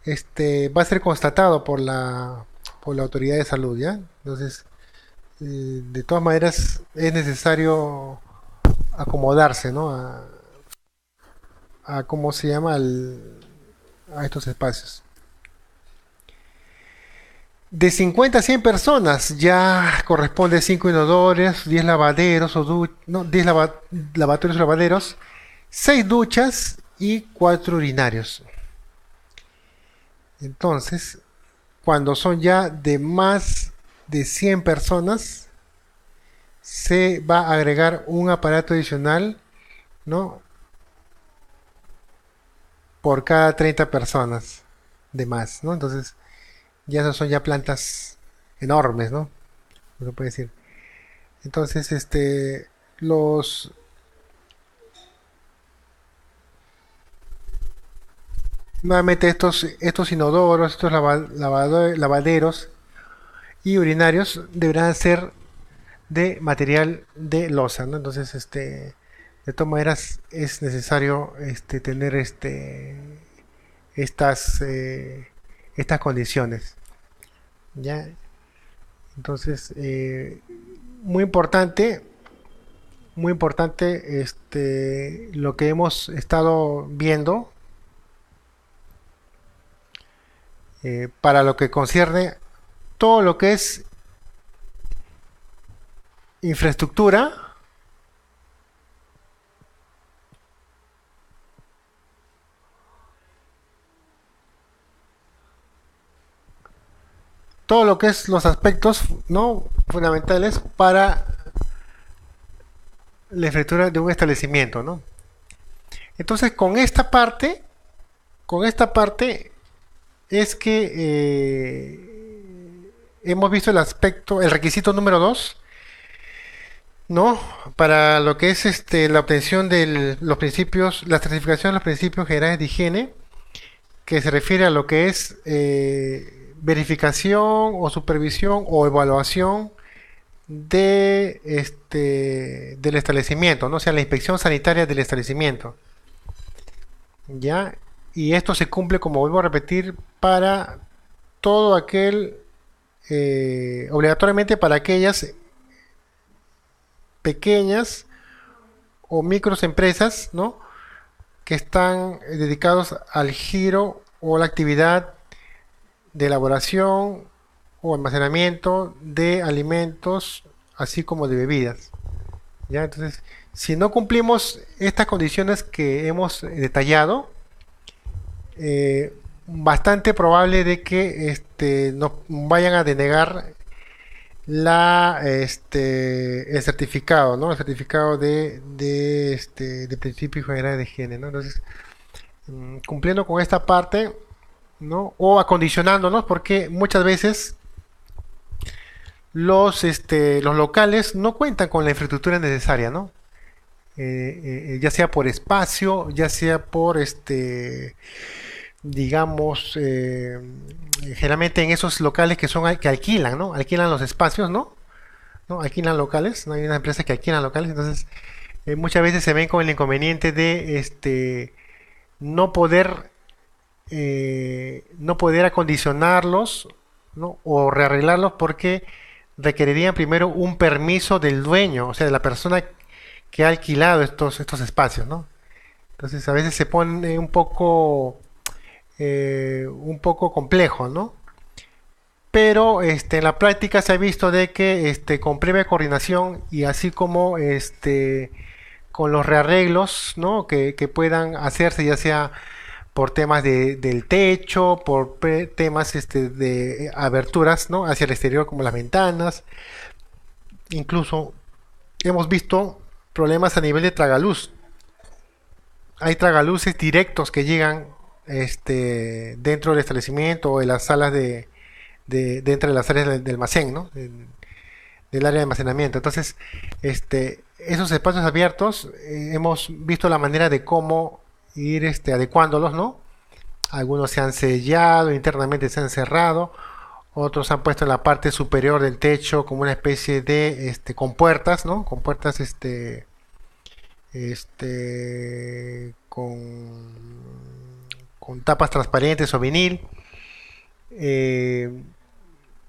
Speaker 1: va a ser constatado por la autoridad de salud, ¿ya? Entonces, de todas maneras, es necesario acomodarse, ¿no? A cómo se llama a estos espacios. De 50 a 100 personas ya corresponde 5 inodores, 10 lavaderos no, 10 lavatorios o lavaderos, 6 duchas y 4 urinarios. Entonces, cuando son ya de más de 100 personas, se va a agregar un aparato adicional, ¿no? Por cada 30 personas de más, ¿no? Entonces, ya esas son ya plantas enormes, ¿no? No se puede decir. Entonces, los nuevamente estos inodoros, estos lavaderos y urinarios deberán ser de material de loza, ¿no? Entonces, de todas maneras es necesario tener estas, estas condiciones, ¿ya? Entonces, muy muy importante lo que hemos estado viendo para lo que concierne todo lo que es infraestructura, todo lo que es los aspectos, ¿no?, fundamentales para la infraestructura de un establecimiento, ¿no? Entonces, con esta parte es que hemos visto el aspecto, el requisito número 2, ¿no? Para lo que es la obtención de los principios, la certificación de los principios generales de higiene, que se refiere a lo que es verificación o supervisión o evaluación del establecimiento, ¿no? O sea, la inspección sanitaria del establecimiento, ¿ya? Y esto se cumple, como vuelvo a repetir, para todo aquel, obligatoriamente para aquellas pequeñas o microempresas, ¿no?, que están dedicados al giro o la actividad de elaboración o almacenamiento de alimentos, así como de bebidas. ¿Ya? Entonces, si no cumplimos estas condiciones que hemos detallado, bastante probable de que nos vayan a denegar el certificado, ¿no? El certificado de principios generales de higiene, ¿no? Entonces, cumpliendo con esta parte, ¿no?, o acondicionándonos, porque muchas veces los locales no cuentan con la infraestructura necesaria, ¿no? Ya sea por espacio, ya sea por digamos, generalmente en esos locales que alquilan, ¿no? Alquilan los espacios, ¿no? ¿No? Alquilan locales, ¿no? Hay unas empresas que alquilan locales, entonces muchas veces se ven con el inconveniente de no poder no poder acondicionarlos, ¿no?, o rearreglarlos porque requerirían primero un permiso del dueño, o sea, de la persona que ha alquilado estos espacios, ¿no? Entonces a veces se pone un poco complejo, ¿no? Pero en la práctica se ha visto de que con previa coordinación y así como con los rearreglos, ¿no?, que puedan hacerse, ya sea por temas del techo, por temas de aberturas, ¿no?, hacia el exterior como las ventanas. Incluso hemos visto problemas a nivel de tragaluz. Hay tragaluces directos que llegan dentro del establecimiento o de las salas dentro de las áreas del almacén, ¿no?, del área de almacenamiento. Entonces, esos espacios abiertos, hemos visto la manera de cómo ir adecuándolos, ¿no? Algunos se han sellado, internamente se han cerrado, otros han puesto en la parte superior del techo como una especie de compuertas, ¿no? Compuertas con tapas transparentes o vinil.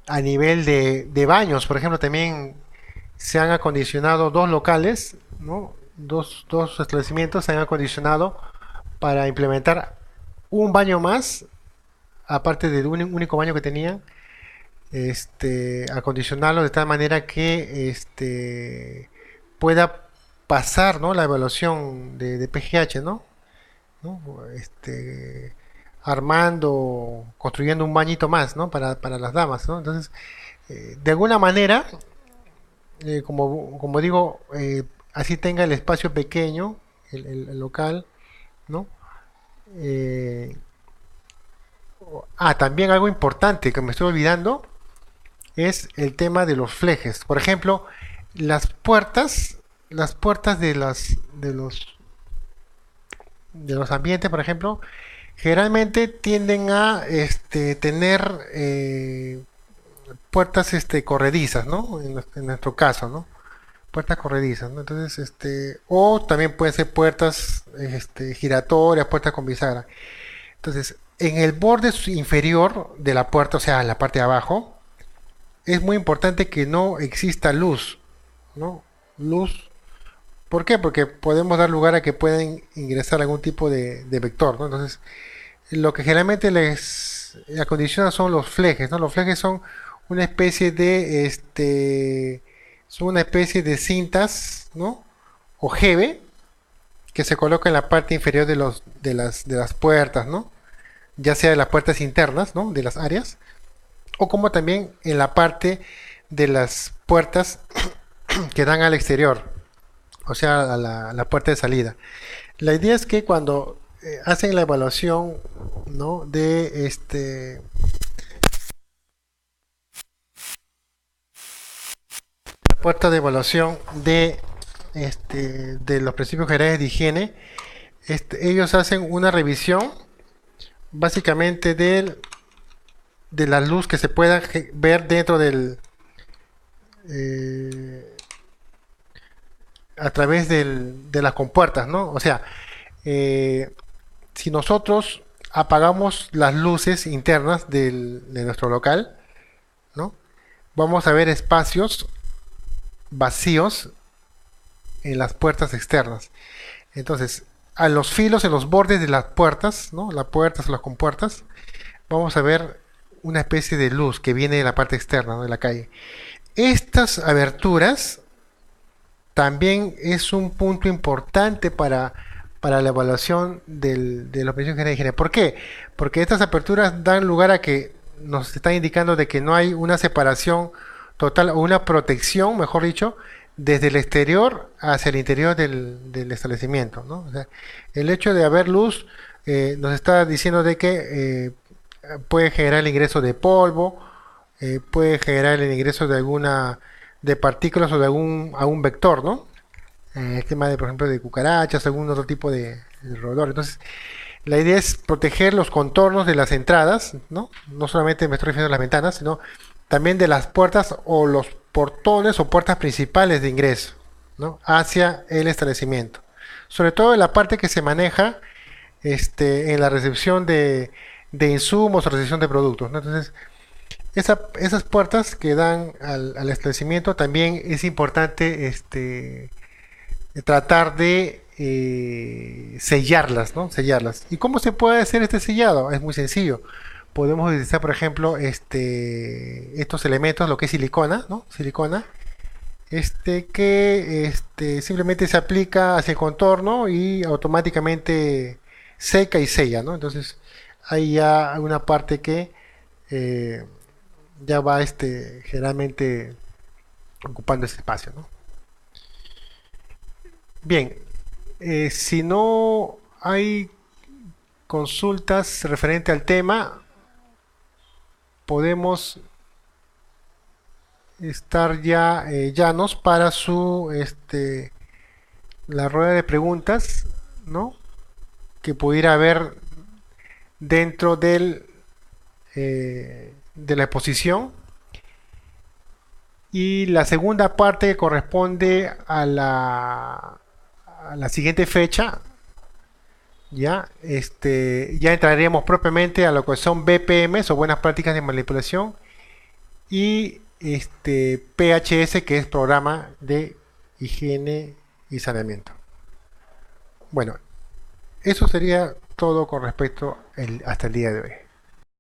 Speaker 1: A nivel de baños, por ejemplo, también se han acondicionado dos locales, ¿no? Dos establecimientos se han acondicionado para implementar un baño más, aparte del único baño que tenían, acondicionarlo de tal manera que pueda pasar, ¿no?, la evaluación de PGH, ¿no? ¿No? Armando, construyendo un bañito más, ¿no?, para las damas, ¿no? Entonces, de alguna manera, como digo, así tenga el espacio pequeño, el local, ¿no? Eh, También algo importante que me estoy olvidando es el tema de los flejes. Por ejemplo, las puertas, las puertas de los ambientes, por ejemplo, generalmente tienden a tener puertas corredizas, ¿no? En nuestro caso, ¿no? Puertas corredizas, ¿no? Entonces, o también pueden ser puertas giratorias, puertas con bisagra. Entonces, en el borde inferior de la puerta, o sea, en la parte de abajo, es muy importante que no exista luz, ¿no? Luz. ¿Por qué? Porque podemos dar lugar a que puedan ingresar algún tipo de vector, ¿no? Entonces, lo que generalmente les acondiciona son los flejes, ¿no? Los flejes son una especie de, son una especie de cintas, ¿no? Ojeve que se coloca en la parte inferior de las puertas, ¿no? Ya sea de las puertas internas, ¿no? De las áreas, o como también en la parte de las puertas que dan al exterior, o sea, a la puerta de salida. La idea es que cuando hacen la evaluación, ¿no? De la puerta de evaluación de los principios generales de higiene, ellos hacen una revisión básicamente de la luz que se pueda ver dentro eh, a través de las compuertas, ¿no? O sea, eh, si nosotros apagamos las luces internas de nuestro local, ¿no? Vamos a ver espacios vacíos en las puertas externas. Entonces, a los filos, en los bordes de las puertas, ¿no? Las puertas o las compuertas, vamos a ver una especie de luz que viene de la parte externa, ¿no? De la calle. Estas aberturas también es un punto importante para la evaluación de los principios generales de higiene. ¿Por qué? Porque estas aperturas dan lugar a que nos están indicando de que no hay una separación total o una protección, mejor dicho, desde el exterior hacia el interior del establecimiento, ¿no? O sea, el hecho de haber luz nos está diciendo de que puede generar el ingreso de polvo, puede generar el ingreso de alguna de partículas o de algún vector, ¿no? El tema de, por ejemplo, de cucarachas, algún otro tipo de roedor. Entonces, la idea es proteger los contornos de las entradas, ¿no? No solamente me estoy refiriendo a las ventanas, sino también de las puertas o los portones o puertas principales de ingreso, ¿no? Hacia el establecimiento. Sobre todo en la parte que se maneja en la recepción de insumos o recepción de productos, ¿no? Entonces, esas puertas que dan al establecimiento también es importante tratar de sellarlas, ¿no? Sellarlas. ¿Y cómo se puede hacer este sellado? Es muy sencillo. Podemos utilizar, por ejemplo, estos elementos, lo que es silicona, ¿no? Silicona, que simplemente se aplica hacia el contorno y automáticamente seca y sella, ¿no? Entonces, hay ya una parte que eh, ya va generalmente ocupando ese espacio, ¿no? Bien, si no hay consultas referente al tema, podemos estar ya llanos para la rueda de preguntas, ¿no? Que pudiera haber dentro de la exposición. Y la segunda parte corresponde a la siguiente fecha. Ya, ya entraríamos propiamente a lo que son BPMs o buenas prácticas de manipulación y PHS, que es programa de higiene y saneamiento. Bueno, eso sería todo con respecto hasta el día de hoy.